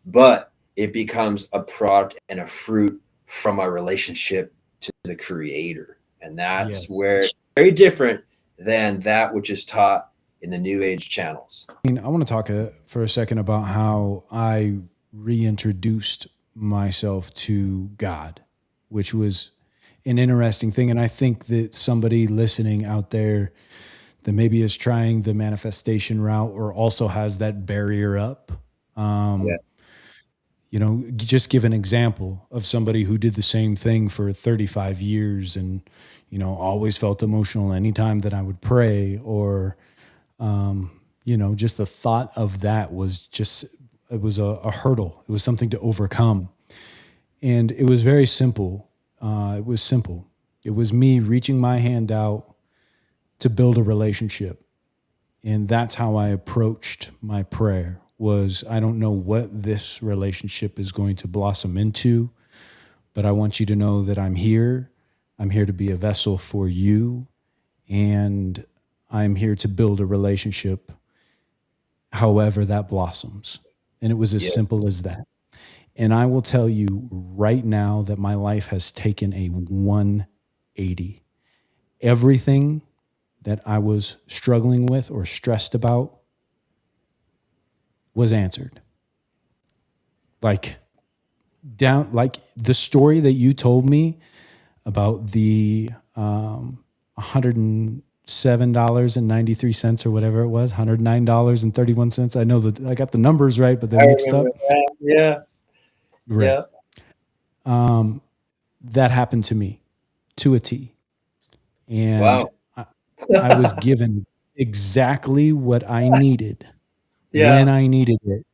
but it becomes a product and a fruit from my relationship to the creator. And that's Yes. where it's very different than that which is taught in the new age channels. I mean, I want to talk for a second about how I reintroduced myself to God, which was an interesting thing. And I think that somebody listening out there that maybe is trying the manifestation route or also has that barrier up, Yeah. just give an example of somebody who did the same thing for 35 years and, always felt emotional anytime that I would pray or, just the thought of that was just, it was a hurdle. It was something to overcome. And it was very simple. It was simple. It was me reaching my hand out to build a relationship. And that's how I approached my prayer was I don't know what this relationship is going to blossom into, but I want you to know that I'm here. I'm here to be a vessel for you. And I'm here to build a relationship however that blossoms. And it was as Yeah. simple as that. And I will tell you right now that my life has taken a 180. Everything that I was struggling with or stressed about was answered. Like down, like the story that you told me about the $107.93 or whatever it was, $109.31. I know that I got the numbers right, but they're I mixed remember up. that. Yeah. Right. Yeah. That happened to me to a T. And Wow. I was given exactly what I needed when Yeah. I needed it,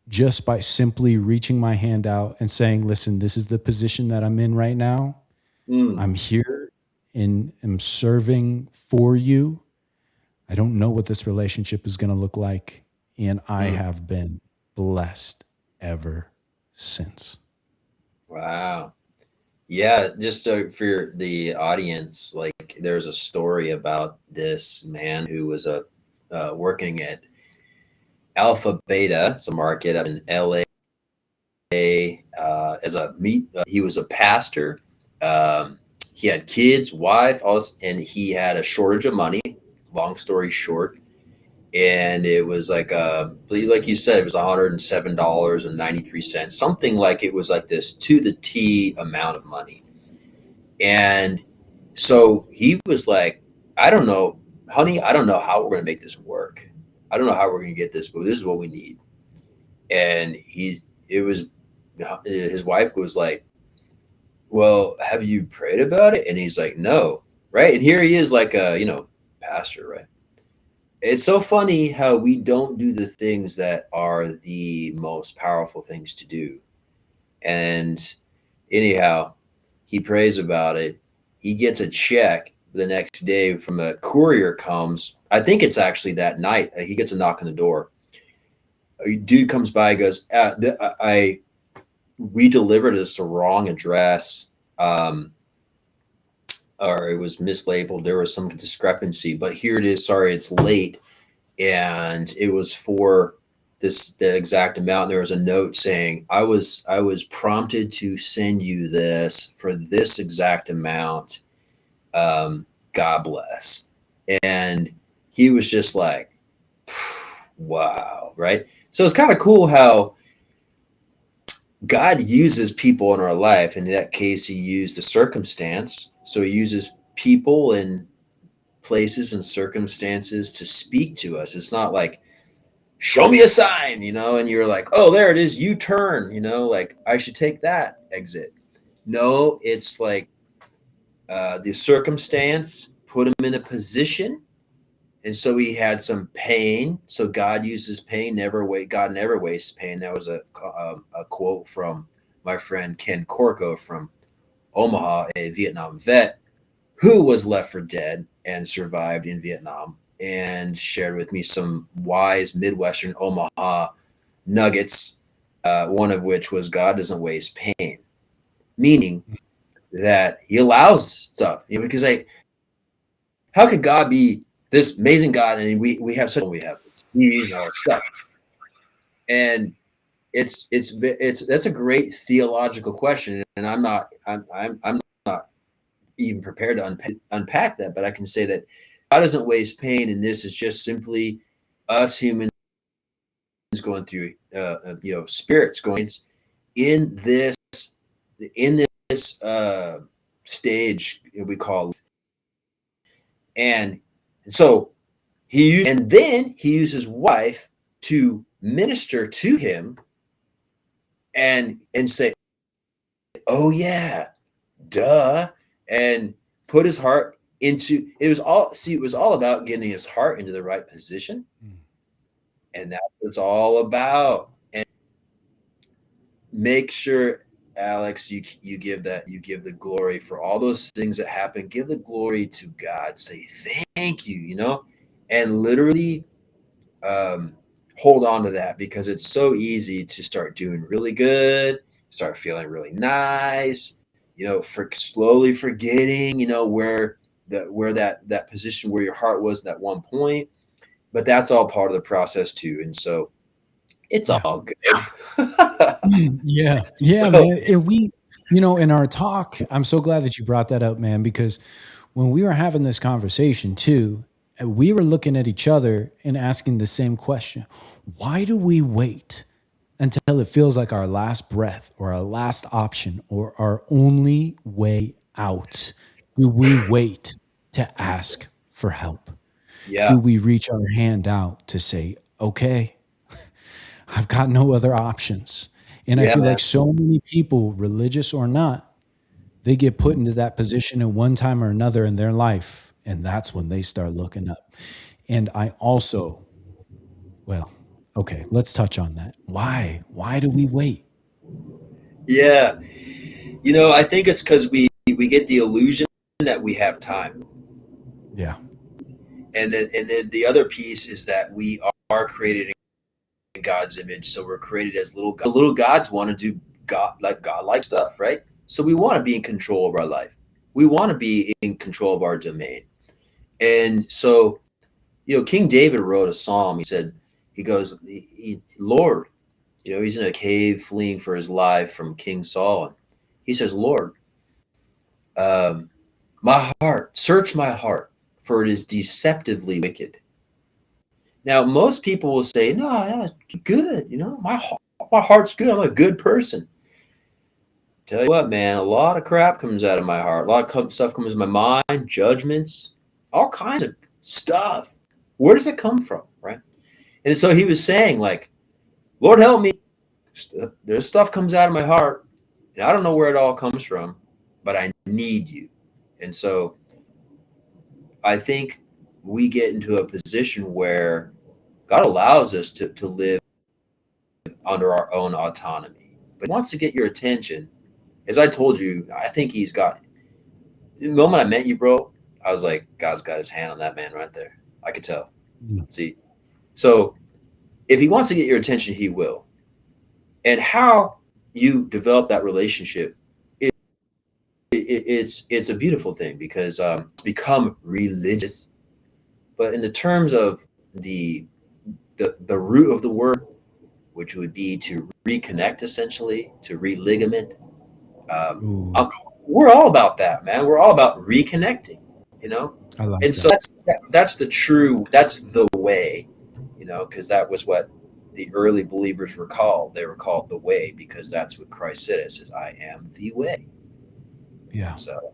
just by simply reaching my hand out and saying, listen, this is the position that I'm in right now. Mm, I'm here and am serving for you. I don't know what this relationship is going to look like. And I mm. have been blessed ever since. Wow. Yeah, just for the audience, like there's a story about this man who was working at Alpha Beta, it's a market up in LA, as a meat. He was a pastor. Um, he had kids, wife, all this, and he had a shortage of money. Long story short, and it was like you said, it was $107.93, something like it was like this to the T amount of money. And so he was like, I don't know, honey, I don't know how we're going to make this work. I don't know how we're going to get this, but this is what we need. And it was, his wife was like, well, have you prayed about it? And he's like, no. Right. And here he is, like pastor, right? It's so funny how we don't do the things that are the most powerful things to do. And anyhow, he prays about it. He gets a check the next day from a courier comes. I think it's actually that night. He gets a knock on the door. A dude comes by, goes, I we delivered this the wrong address. Or it was mislabeled. There was some discrepancy, but here it is. Sorry, it's late. And it was for that exact amount. There was a note saying, I was prompted to send you this for this exact amount. God bless. And he was just like, wow, right? So it's kind of cool how God uses people in our life. In that case, he used the circumstance. So he uses people and places and circumstances to speak to us. It's not like, show me a sign, and you're like, oh, there it is, you turn, like I should take that exit. No, it's like the circumstance put him in a position. And so he had some pain. So God uses pain. God never wastes pain. That was a quote from my friend Ken Corco from Omaha, a Vietnam vet who was left for dead and survived in Vietnam, and shared with me some wise Midwestern Omaha nuggets. One of which was God doesn't waste pain, meaning that He allows stuff. Because how could God be this amazing God and we have disease and all this stuff, and it's that's a great theological question, and I'm not even prepared to unpack that, but I can say that God doesn't waste pain, and this is just simply us humans going through, spirits going in this in this stage we call, and so and then he used his wife to minister to him and say, oh yeah, duh, and put his heart into it was all about getting his heart into the right position, and that's what it's all about. And make sure, Alex, you give the glory for all those things that happen. Give the glory to God. Say thank you, and literally um, hold on to that, because it's so easy to start doing really good, start feeling really nice, for slowly forgetting, where that position where your heart was at that one point. But that's all part of the process too, and so it's Yeah. all good. Yeah. Yeah, So, man. And in our talk, I'm so glad that you brought that up, man, because when we were having this conversation too, we were looking at each other and asking the same question. Why do we wait until it feels like our last breath or our last option or our only way out, do we wait to ask for help? Do Yeah. we reach our hand out to say, okay, I've got no other options? And I Yeah, feel man. like so many people, religious or not, they get put into that position at one time or another in their life. And that's when they start looking up. And I also, well, okay, let's touch on that. Why? Why do we wait? Yeah. I think it's because we get the illusion that we have time, Yeah. and then the other piece is that we are created in God's image, so we're created as little gods. The little gods want to do God like stuff, right? So we want to be in control of our life. We want to be in control of our domain, and so King David wrote a psalm. He said, he goes, Lord, he's in a cave fleeing for his life from King Saul, and he says, Lord, um, my heart, search my heart, for it is deceptively wicked. Now, most people will say, no, no, good. My heart's good. I'm a good person. Tell you what, man, a lot of crap comes out of my heart. A lot of stuff comes in my mind, judgments, all kinds of stuff. Where does it come from, right? And so he was saying, like, Lord, help me. There's stuff comes out of my heart, and I don't know where it all comes from, but I need you. And so I think we get into a position where God allows us to live under our own autonomy, but he wants to get your attention. As I told you, I think he's got. The moment I met you, bro, I was like, God's got his hand on that man right there. I could tell. Mm. See, so if he wants to get your attention, he will. And how you develop that relationship, it's a beautiful thing because become religious. But in the terms of the root of the word, which would be to reconnect, essentially, to religament. Um, Ooh, um, we're all about that, man. We're all about reconnecting, you know. I like And so that. that's that's the way, because that was what the early believers were called. They were called the way because that's what Christ said. It says, "I am the way." Yeah. So,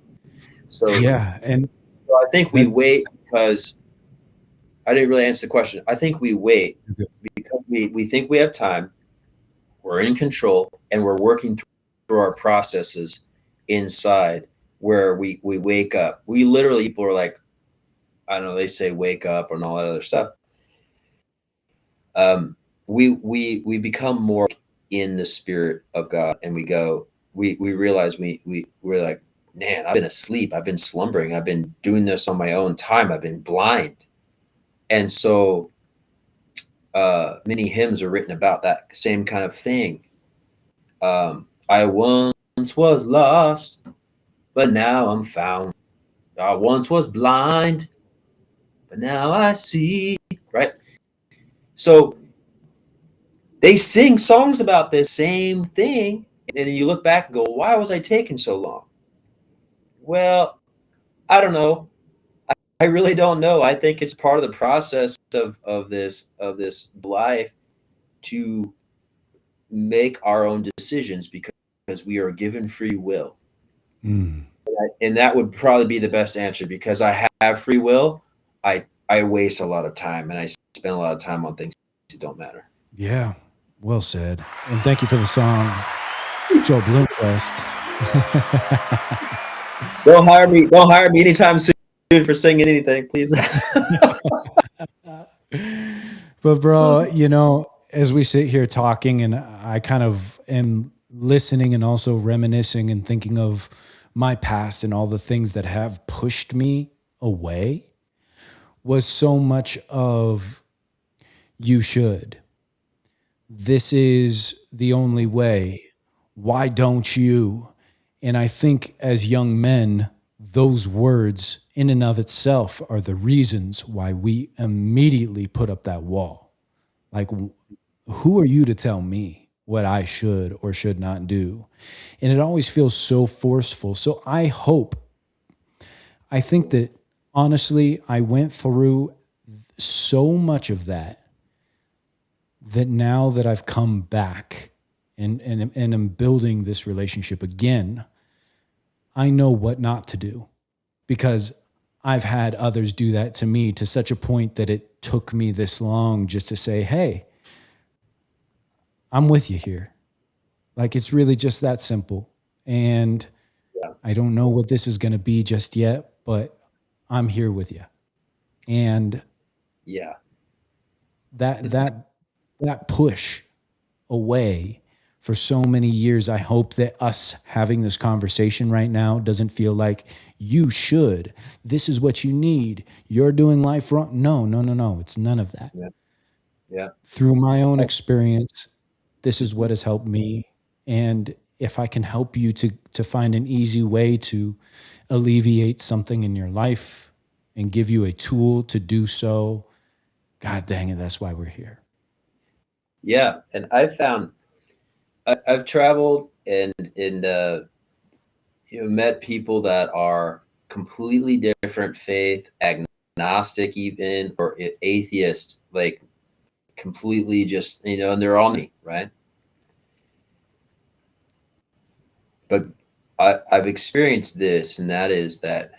so, Yeah. And so I think we that, wait because I didn't really answer the question. I think we wait because we think we have time, we're in control, and we're working through our processes inside where we wake up. We literally, people are like, I don't know, they say wake up and all that other stuff. We become more in the spirit of God, and we realize we're like, man, I've been asleep, I've been slumbering, I've been doing this on my own time, I've been blind. And so many hymns are written about that same kind of thing. I once was lost, but now I'm found. I once was blind, but now I see. Right? So they sing songs about this same thing, and then you look back and go, "Why was I taking so long?" Well, I don't know. I really don't know. I think it's part of the process of this life to make our own decisions because we are given free will. mm, And that would probably be the best answer because I have free will. I waste a lot of time and I spend a lot of time on things that don't matter. yeah. Well said. And thank you for the song, Joel Bloomquist. Don't hire me. Don't hire me anytime soon for singing anything, please. But bro, as we sit here talking and I kind of am listening and also reminiscing and thinking of my past and all the things that have pushed me away was so much of you should. This is the only way. Why don't you? And I think as young men, those words in and of itself are the reasons why we immediately put up that wall. Like, who are you to tell me what I should or should not do? And it always feels so forceful. So I think that honestly, I went through so much of that that now that I've come back and am building this relationship again, I know what not to do, because I've had others do that to me to such a point that it took me this long just to say, hey, I'm with you here. Like, it's really just that simple. And Yeah. I don't know what this is going to be just yet, but I'm here with you. And Yeah. that push away for so many years, I hope that us having this conversation right now doesn't feel like you should. This is what you need. You're doing life wrong. No. It's none of that. Yeah. Yeah. Through my own experience, this is what has helped me. And if I can help you to find an easy way to alleviate something in your life and give you a tool to do so, God dang it, that's why we're here. Yeah. And I've traveled and met people that are completely different faith, agnostic even, or atheist, like completely just, and they're all me, right? But I've experienced this, and that is that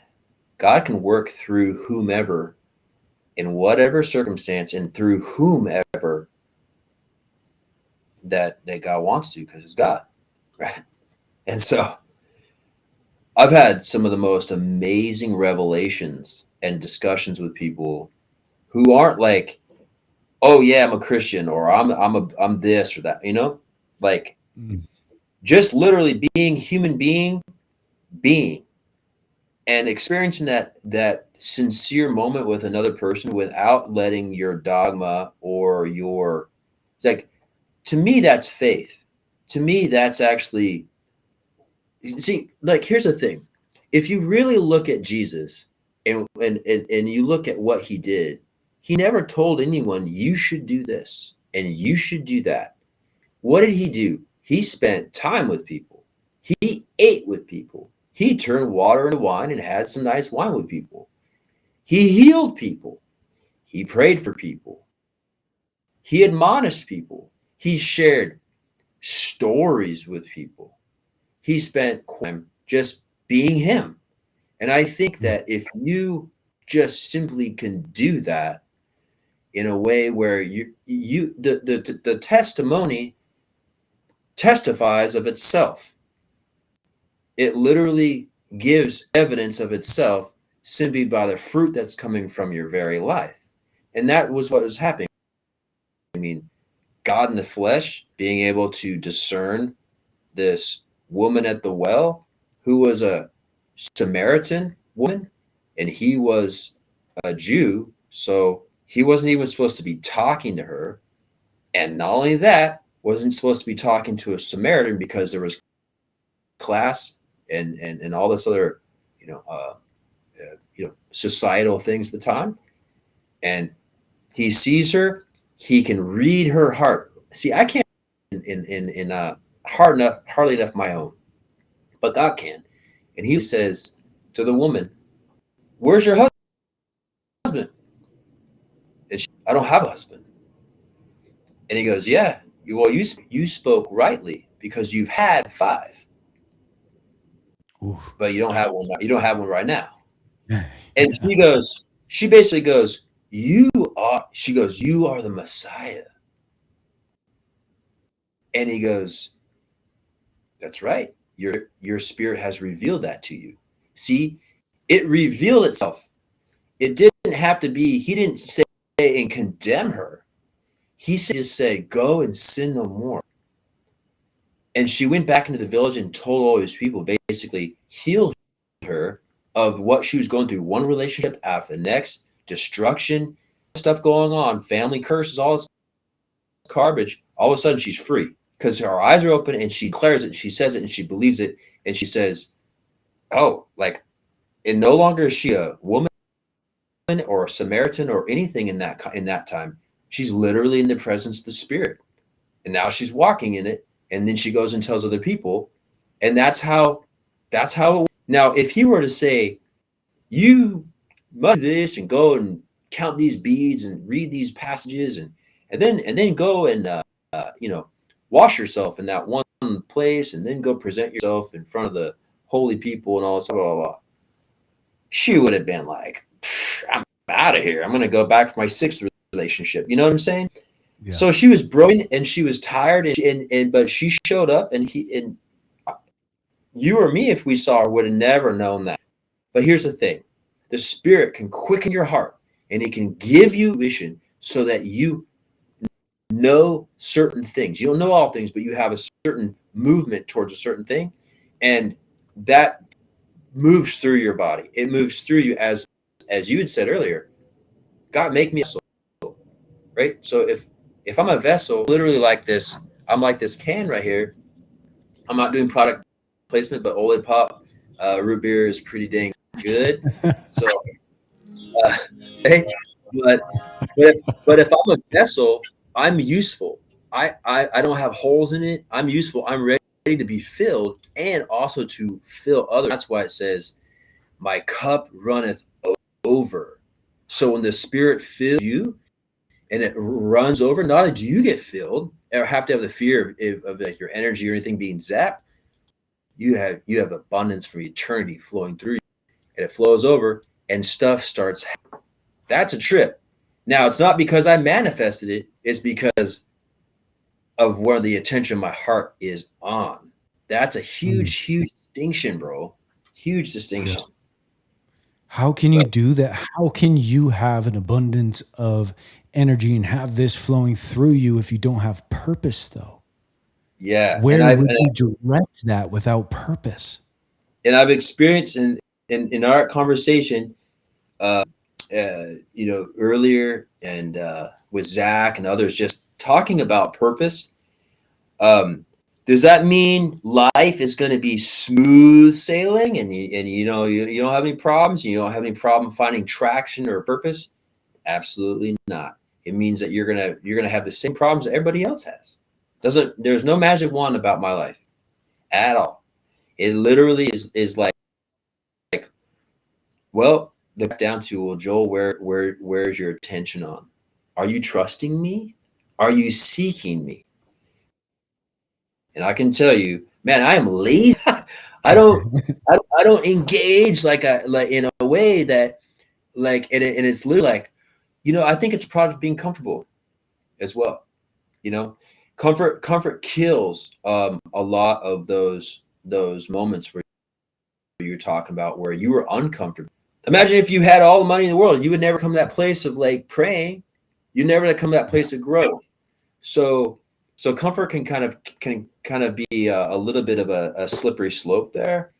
God can work through whomever, in whatever circumstance, and through whomever that God wants to, because it's God, right? And so I've had some of the most amazing revelations and discussions with people who aren't like, "Oh yeah, I'm a Christian," or I'm this or that, like just literally being human being and experiencing that sincere moment with another person without letting your dogma or your, like, to me that's faith. To me that's actually, see, like, here's the thing. If you really look at Jesus and you look at what he did, he never told anyone you should do this and you should do that. What did he do? He spent time with people. He ate with people. He turned water into wine and had some nice wine with people. He healed people. He prayed for people. He admonished people. He shared stories with people. He spent time just being him. And I think that if you just simply can do that in a way where the testimony testifies of itself. It literally gives evidence of itself simply by the fruit that's coming from your very life. And that was what was happening. I mean, God in the flesh, being able to discern this woman at the well who was a Samaritan woman, and he was a Jew, so he wasn't even supposed to be talking to her. And not only that, wasn't supposed to be talking to a Samaritan because there was class and all this other, societal things at the time. And he sees her, he can read her heart. See, I can't in hardly enough my own, but God can. And he says to the woman, "Where's your husband?" And she, "I don't have a husband." And he goes, "Yeah, you spoke rightly because you've had 5, Oof. but you don't have one. You don't have one right now." And she basically goes, she goes, "You are the Messiah." And he goes, "That's right. Your spirit has revealed that to you." See, it revealed itself. It didn't have to be, he didn't say and condemn her. He just said, "Go and sin no more." And she went back into the village and told all these people, basically healed her of what she was going through, one relationship after the next, destruction, stuff going on, family curses, all this garbage. All of a sudden she's free because her eyes are open and she declares it, she says it, and she believes it. And she says, "Oh, like," and no longer is she a woman or a Samaritan or anything in that time. She's literally in the presence of the Spirit. And now she's walking in it. And then she goes and tells other people. And that's how it. Now, if he were to say, "You must do this and go and count these beads and read these passages and and then go and wash yourself in that one place, and then go present yourself in front of the holy people and all this, blah blah blah. She would have been like, I'm out of here. I'm gonna go back for my sixth relationship. You know what I'm saying? Yeah. So she was broken and she was tired, and but she showed up, and you or me, if we saw her, would have never known that. But here's the thing: the Spirit can quicken your heart, and it can give you vision so that you know certain things. You don't know all things, but you have a certain movement towards a certain thing, and that moves through your body. It moves through you, as you had said earlier. God, make me a vessel, right? So if I'm a vessel, literally like this, I'm like this can right here. I'm not doing product placement, but Olipop root beer is pretty dang good. So, uh, hey, but but if I'm a vessel, I'm useful. I don't have holes in it. I'm useful. I'm ready to be filled, and also to fill others. That's why it says, "My cup runneth over." So when the Spirit fills you and it runs over, not only do you get filled or have to have the fear of like your energy or anything being zapped, you have abundance from eternity flowing through you, and it flows over, and stuff starts. That's a trip. Now it's not because I manifested it; it's because of where the attention of my heart is on. That's a Mm. huge, huge distinction, bro. Huge Yeah. distinction. How can you But do that? How can you have an abundance of energy and have this flowing through you if you don't have purpose, though? yeah, and Where I've would you direct that without purpose? experienced in our conversation, uh, earlier, and with Zach and others, just talking about purpose. Um, does that mean life is going to be smooth sailing, and you don't have any problems? You don't have any problem finding traction or purpose? Absolutely not. It means that you're gonna have the same problems that everybody else has. Doesn't There's no magic wand about my life at all. It literally is like, well, the down to, well, Joel, where's your attention on? Are you trusting me? Are you seeking me? And I can tell you, man, I am lazy. I don't engage like in a way that, like, and it's literally like, I think it's a product of being comfortable as well. You know, comfort kills a lot of those moments where you're talking about where you were uncomfortable. Imagine if you had all the money in the world, you would never come to that place of like praying. You never come to that place of growth. So comfort can kind of be a little bit of a slippery slope there.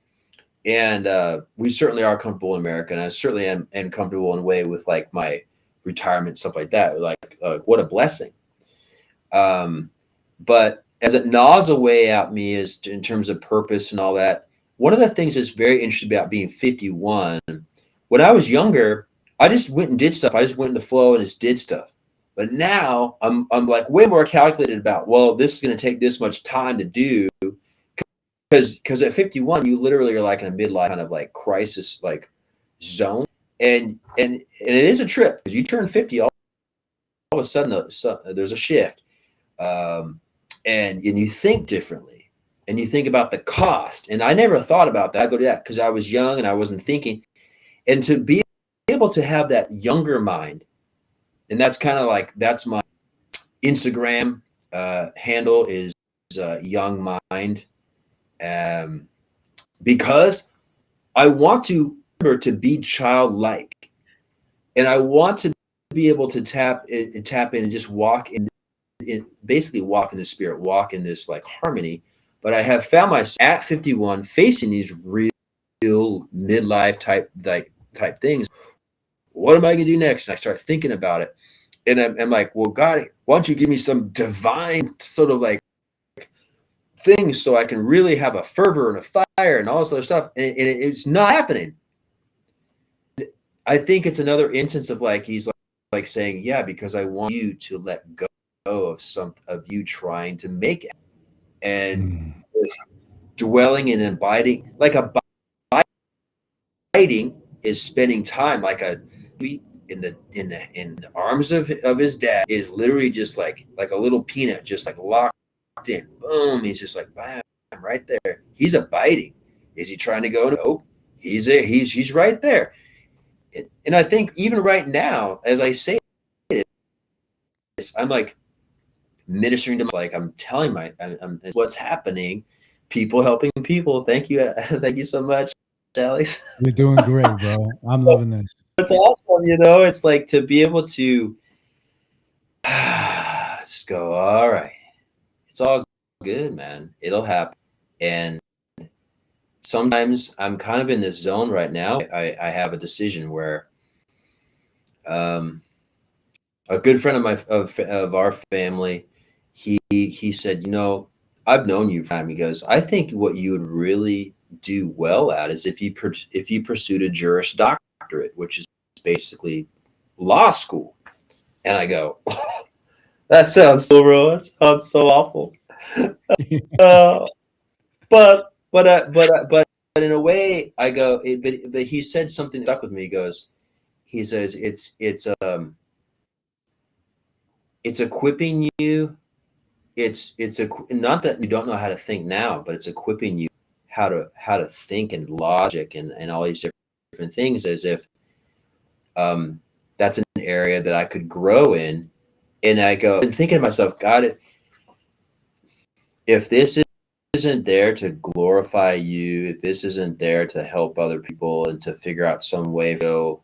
And we certainly are comfortable in America, and I certainly am comfortable in a way with like my retirement, stuff like that. Like, what a blessing. But as it gnaws away at me, is in terms of purpose and all that. One of the things that's very interesting about being 51, when I was younger, I just went and did stuff. I just went in the flow and just did stuff. But now I'm like way more calculated about, well, this is going to take this much time to do, because at 51 you literally are like in a midlife kind of like crisis like zone, and it is a trip because you turn 50, all of a sudden there's a shift, and you think differently, and you think about the cost. And I never thought about that. I go to that because I was young and I wasn't thinking, and to be able to have that younger mind, and that's kind of like, that's my Instagram handle is young mind, um, because I want to remember to be childlike, and I want to be able to tap in and just walk basically walk in the Spirit, walk in this like harmony. But I have found myself at 51 facing these real midlife type things. What am I going to do next? And I start thinking about it, and I'm like, well, God, why don't you give me some divine sort of like things so I can really have a fervor and a fire and all this other stuff, and it's not happening. I think it's another instance of like, he's like saying, yeah, because I want you to let go of some of you trying to make it, and Mm. dwelling and abiding. Like abiding is spending time, like in the arms of his dad is literally just like a little peanut, just like locked in. Boom. He's just like bam, right there. He's abiding. Is he trying to go? Nope. He's there. He's right there. And I think even right now, as I say this, I'm like ministering to like I'm telling I'm what's happening. People helping people. Thank you, thank you so much, Alex. You're doing great, bro. I'm loving this. It's awesome, It's like to be able to just go. All right, it's all good, man. It'll happen. And sometimes I'm kind of in this zone right now. I have a decision where um, a good friend of of our family, he said, I've known you for time. He goes, I think what you would really do well at is if you pursued a Juris Doctorate, which is basically law school. And I go, that sounds so real. That sounds so awful. Uh, but in a way, I go. But he said something that stuck with me. He says it's equipping you. It's not that you don't know how to think now, but it's equipping you how to think and logic and all these different things, as if that's an area that I could grow in. And I go and thinking to myself, God, if this isn't there to glorify you, if this isn't there to help other people and to figure out some way to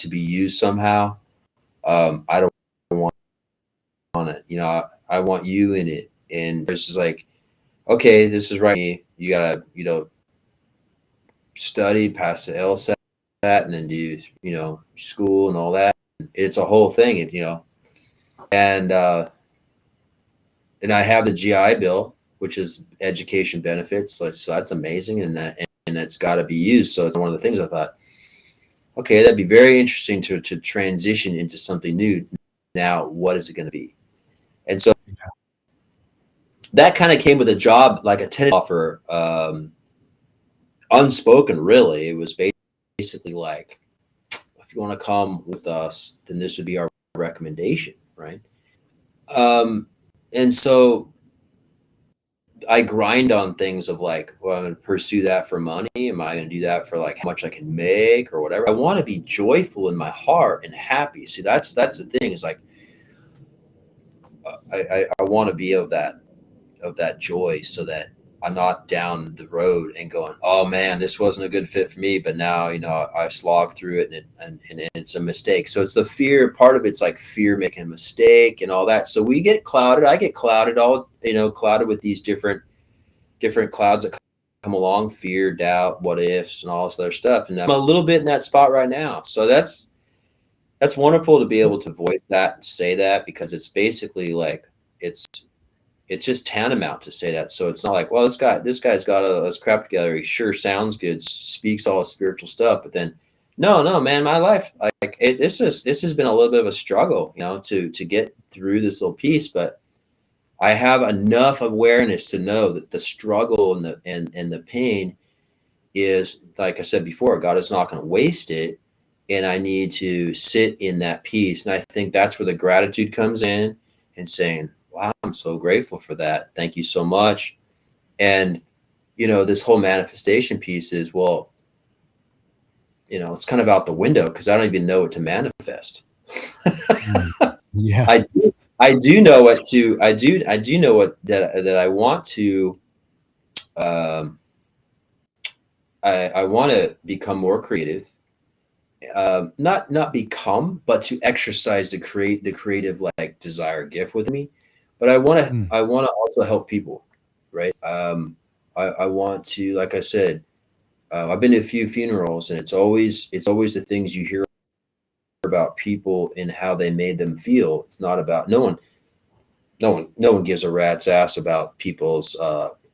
be used somehow, I don't want it. I want you in it. And this is like, okay, this is right. You gotta, study, pass the LSAT, and then do, school and all that. It's a whole thing, and I have the GI Bill, which is education benefits. So that's amazing, and that's got to be used. So it's one of the things I thought, okay, that'd be very interesting to transition into something new. Now, what is it going to be? And so that kind of came with a job, like a tenant offer, unspoken. Really, it was basically like, if you want to come with us, then this would be our recommendation, right? And so I grind on things of like, well, I'm going to pursue that for money. Am I going to do that for like how much I can make or whatever? I want to be joyful in my heart and happy. See, that's the thing. It's like I want to be of that joy, so that I'm not down the road and going, oh man, this wasn't a good fit for me. But now, I slog through it and it's a mistake. So it's the fear part of it's like fear making a mistake and all that. So we get clouded. I get clouded clouded with these different clouds that come along, fear, doubt, what ifs, and all this other stuff. And I'm a little bit in that spot right now. So that's wonderful to be able to voice that and say that, because it's basically like, it's just tantamount to say that. So it's not like, well, this guy's got his crap together. He sure sounds good, speaks all his spiritual stuff, but then no, man, my life, like this has been a little bit of a struggle, to get through this little piece. But I have enough awareness to know that the struggle and the pain is, like I said before, God is not going to waste it, and I need to sit in that peace. And I think that's where the gratitude comes in, and saying, wow, I'm so grateful for that. Thank you so much. And, this whole manifestation piece is, well, it's kind of out the window, because I don't even know what to manifest. Yeah. I do know what to, I do know what that I want to, I want to become more creative. Not become, but to exercise the creative like desire gift within me. But I want to also help people, right? I want to, like I said, I've been to a few funerals, and it's always the things you hear about people and how they made them feel. It's not about no one gives a rat's ass about people's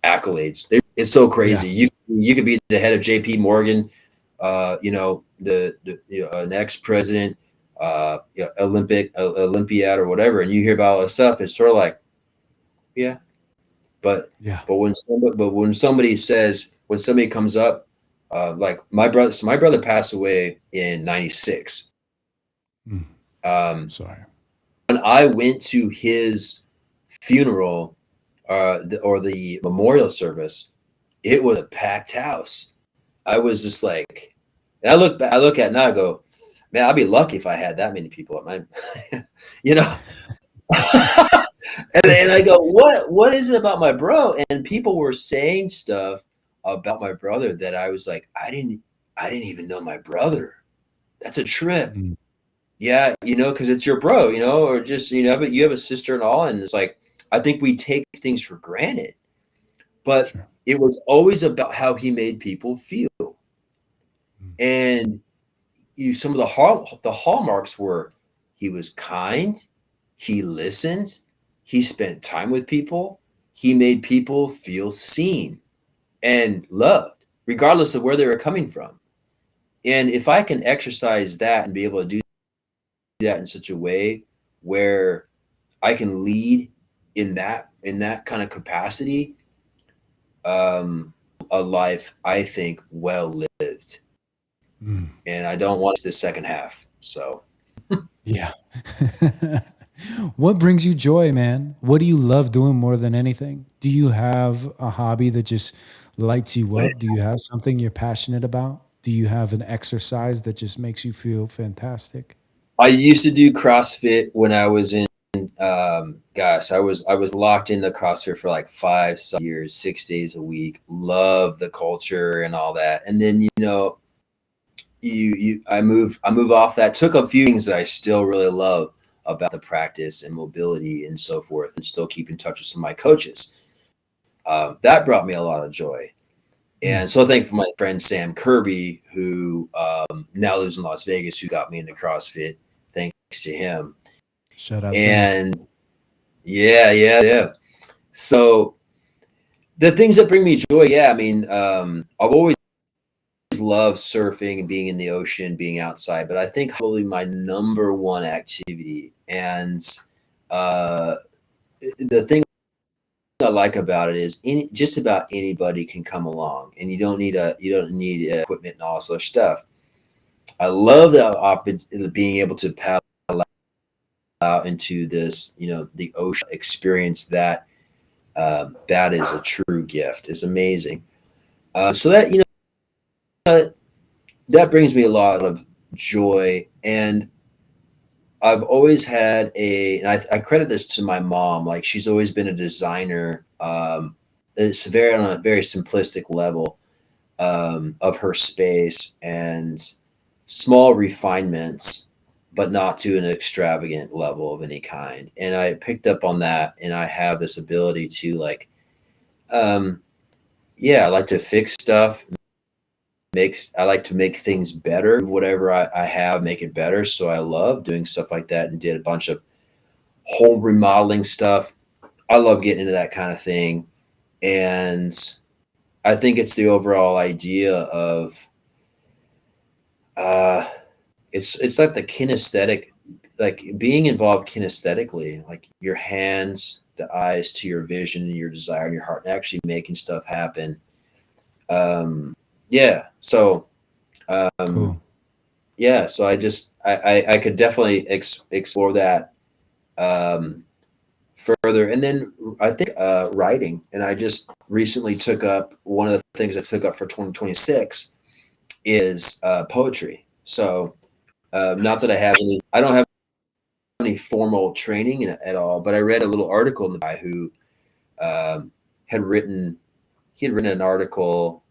accolades. It's so crazy. Yeah. You could be the head of J.P. Morgan, the next president, Olympiad or whatever, and you hear about all this stuff. It's sort of like, yeah, but when somebody comes up, like my brother passed away in '96, Mm, sorry. When I went to his funeral, or the memorial service, it was a packed house. I was just like, and I look back, I look at it now, I go, man, I'd be lucky if I had that many people at my, you know. And I go, what is it about my bro? And people were saying stuff about my brother that I was like, I didn't even know my brother. That's a trip. Mm, Yeah, because it's your bro, or just but you have a sister and all, and it's like I think we take things for granted, but sure. it was always about how he made people feel, Mm, and some of the hallmarks were he was kind, he listened, he spent time with people, he made people feel seen and loved, regardless of where they were coming from. And if I can exercise that and be able to do that in such a way where I can lead in that kind of capacity, a life I think well lived, mm. and I don't want the second half. So Yeah. What brings you joy, man? What do you love doing more than anything? Do you have a hobby that just lights you up? Do you have something you're passionate about? Do you have an exercise that just makes you feel fantastic? I used to do CrossFit when I was in. Gosh, I was locked into CrossFit for like 5 years, 6 days a week. Love the culture and all that, and then I move off that. Took a few things that I still really love about the practice and mobility and so forth, and still keep in touch with some of my coaches. That brought me a lot of joy. Mm. And so thankful for my friend Sam Kirby, who now lives in Las Vegas, who got me into CrossFit. Thanks to him. Shout out, Sam. And yeah, yeah, yeah. So the things that bring me joy, yeah, I mean, I've always loved surfing and being in the ocean, being outside, but I think probably my number one activity, and uh, the thing I like about it is just about anybody can come along, and you don't need equipment and all this other stuff. I love being able to paddle out into this, the ocean experience. That is a true gift. It's amazing. So that brings me a lot of joy, and I've always had and I credit this to my mom. Like, she's always been a designer. It's very on a very simplistic level, of her space and small refinements, but not to an extravagant level of any kind. And I picked up on that, and I have this ability to, like, um, yeah, I like to fix stuff. I like to make things better. Whatever I have, make it better. So I love doing stuff like that, and did a bunch of home remodeling stuff. I love getting into that kind of thing. And I think it's the overall idea of, uh, it's like the kinesthetic, like being involved kinesthetically, like your hands, the eyes to your vision, your desire, and your heart, and actually making stuff happen. Yeah. So, um, Cool. yeah. So I could definitely explore that, um, further. And then I think, writing, and I just recently took up one of the things I took up for 2026 is poetry. So, not that Nice. I don't have any formal training at all, but I read a little article in the guy who, um, had written he had written an article,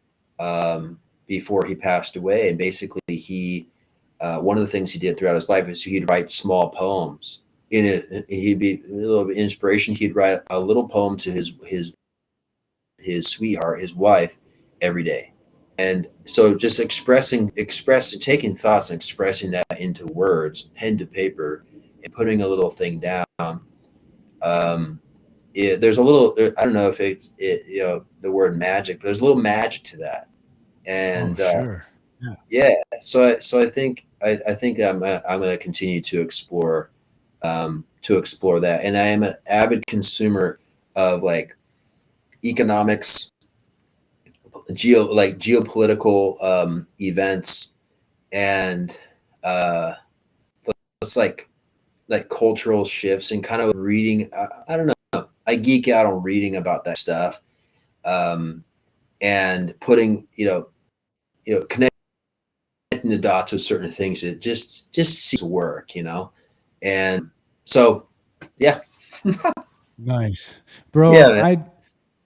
before he passed away, and basically he one of the things he did throughout his life is he'd write small poems. In it, he'd be a little bit of inspiration. He'd write a little poem to his sweetheart, his wife, every day. And so just expressing, taking thoughts and expressing that into words, pen to paper, and putting a little thing down. Um, there's a little, I don't know if the word magic, but there's a little magic to that. Oh, And sure. Yeah. yeah, so I think I'm going to continue to explore that. And I am an avid consumer of, like, economics, geopolitical, events, and, uh, it's like cultural shifts and kind of reading. I don't know. I geek out on reading about that stuff, um, and putting connecting the dots with certain things that just seems to work, and so yeah, Nice. Bro, yeah, man.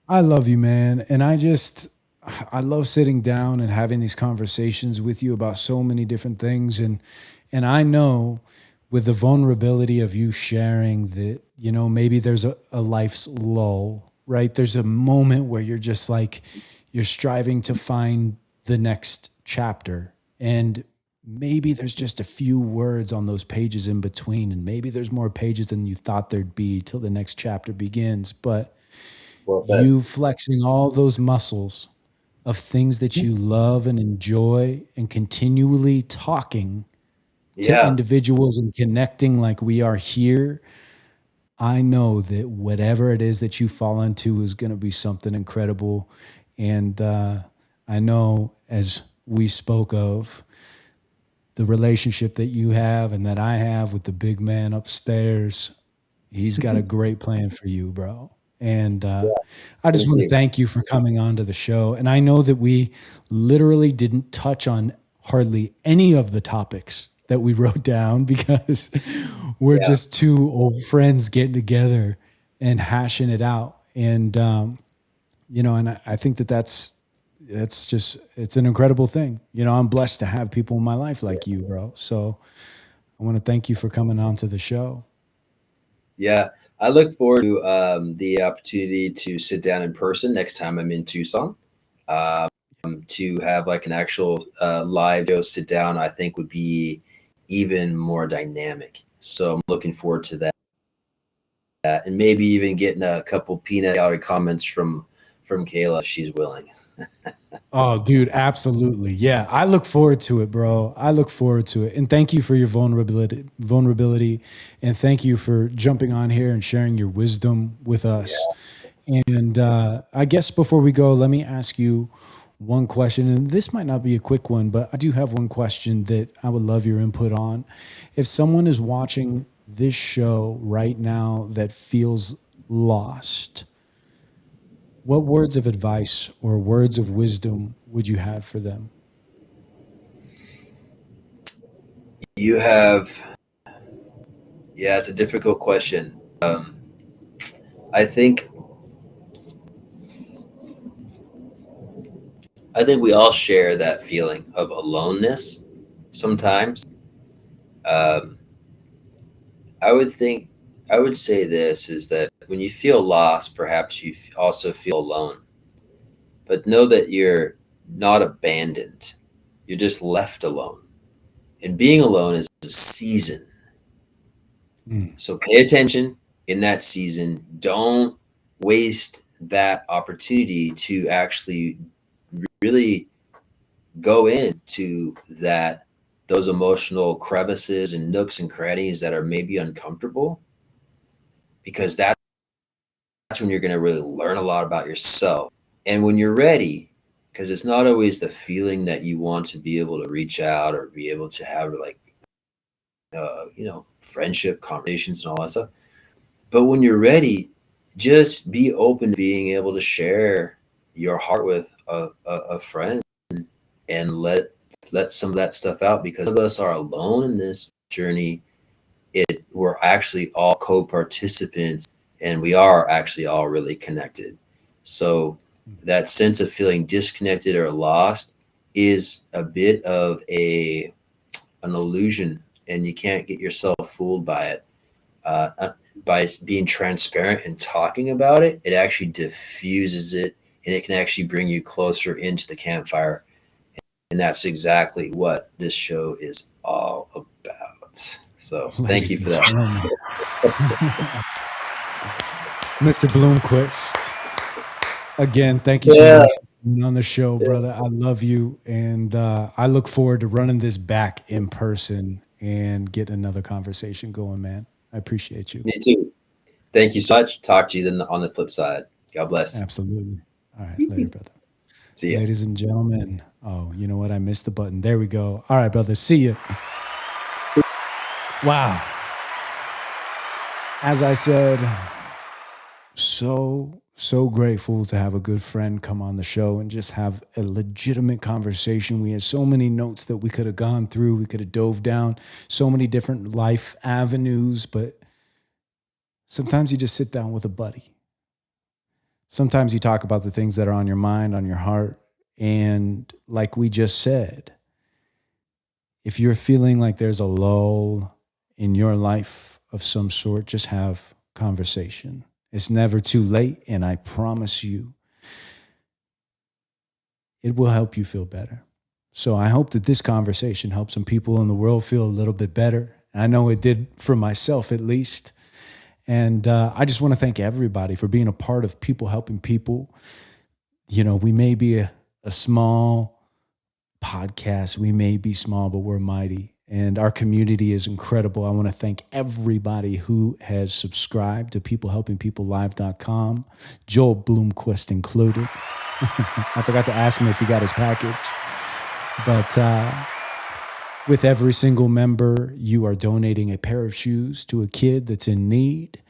I love you, man. And I love sitting down and having these conversations with you about so many different things. And I know with the vulnerability of you sharing that, maybe there's a life's lull, right? There's a moment where you're just like, you're striving to find the next chapter. And maybe there's just a few words on those pages in between. And maybe there's more pages than you thought there'd be till the next chapter begins. But Well said. you flexing all those muscles of things that you love and enjoy and continually talking to Yeah, individuals and connecting like we are here, I know that whatever it is that you fall into is going to be something incredible. And I know, as we spoke of, the relationship that you have and that I have with the big man upstairs, he's got a great plan for you, bro. And I just thank want to you. thank you for coming on to the show. And I know that we literally didn't touch on hardly any of the topics that we wrote down because we're Yeah, just two old friends getting together and hashing it out. And, and I think that it's an incredible thing. I'm blessed to have people in my life like you, bro. So I want to thank you for coming on to the show. yeah. I look forward to the opportunity to sit down in person next time I'm in Tucson. Um, to have like an actual live video sit down, I think would be even more dynamic. So I'm looking forward to that, and maybe even getting a couple peanut gallery comments from Kayla if she's willing. Oh, dude, absolutely. Yeah, I look forward to it, bro. I look forward to it. And thank you for your vulnerability, and thank you for jumping on here and sharing your wisdom with us. Yeah. And I guess before we go, let me ask you one question. And this might not be a quick one, but I do have one question that I would love your input on. If someone is watching this show right now that feels lost, what words of advice or words of wisdom would you have for them? You have, yeah, it's a difficult question. I think I think we all share that feeling of aloneness sometimes. Um, I would think I would say this is that when you feel lost, perhaps you also feel alone. But know that you're not abandoned. You're just left alone. And being alone is a season. Mm. So pay attention in that season. Don't waste that opportunity to actually really go into those emotional crevices and nooks and crannies that are maybe uncomfortable, because that's when you're going to really learn a lot about yourself. And when you're ready, because it's not always the feeling that you want to be able to reach out or be able to have like friendship conversations and all that stuff. But when you're ready, just be open to being able to share your heart with a friend, and let some of that stuff out, because none of us are alone in this journey. We're actually all co-participants, and we are actually all really connected. So that sense of feeling disconnected or lost is a bit of an illusion, and you can't get yourself fooled by it. By being transparent and talking about it, it actually diffuses it, and it can actually bring you closer into the campfire. And that's exactly what this show is all about. So thank Ladies you and for that. gentlemen, Mr. Bloomquist, again, thank you so Yeah. much for being on the show, brother. I love you. And I look forward to running this back in person and get another conversation going, man. I appreciate you. Me too. Thank you so much. Talk to you then on the flip side. God bless. Absolutely. All right. Later, brother. See ya. Ladies and gentlemen. Oh, you know what? I missed the button. There we go. All right, brother. See you. Wow. As I said, so grateful to have a good friend come on the show and just have a legitimate conversation. We had so many notes that we could have gone through. We could have dove down so many different life avenues, but sometimes you just sit down with a buddy. Sometimes you talk about the things that are on your mind, on your heart. And like we just said, if you're feeling like there's a lull in your life of some sort, just have conversation. It's never too late, and I promise you, it will help you feel better. So I hope that this conversation helps some people in the world feel a little bit better. I know it did for myself, at least. And I just want to thank everybody for being a part of People Helping People. You know, we may be a small podcast. We may be small, but we're mighty. And our community is incredible. I want to thank everybody who has subscribed to peoplehelpingpeoplelive.com, Joel Bloomquist included. I forgot to ask him if he got his package. But with every single member, you are donating a pair of shoes to a kid that's in need.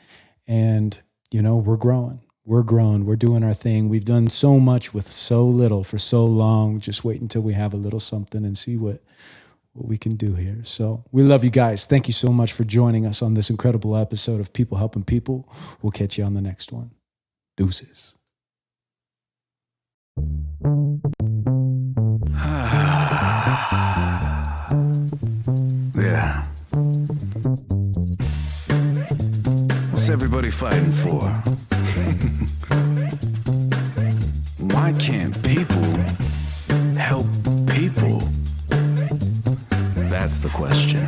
And, you know, we're growing. We're growing. We're doing our thing. We've done so much with so little for so long. Just wait until we have a little something and see what we can do here. So we love you guys. Thank you so much for joining us on this incredible episode of People Helping People. We'll catch you on the next one. Deuces. Yeah. What's everybody fighting for? Why can't people help people? That's the question.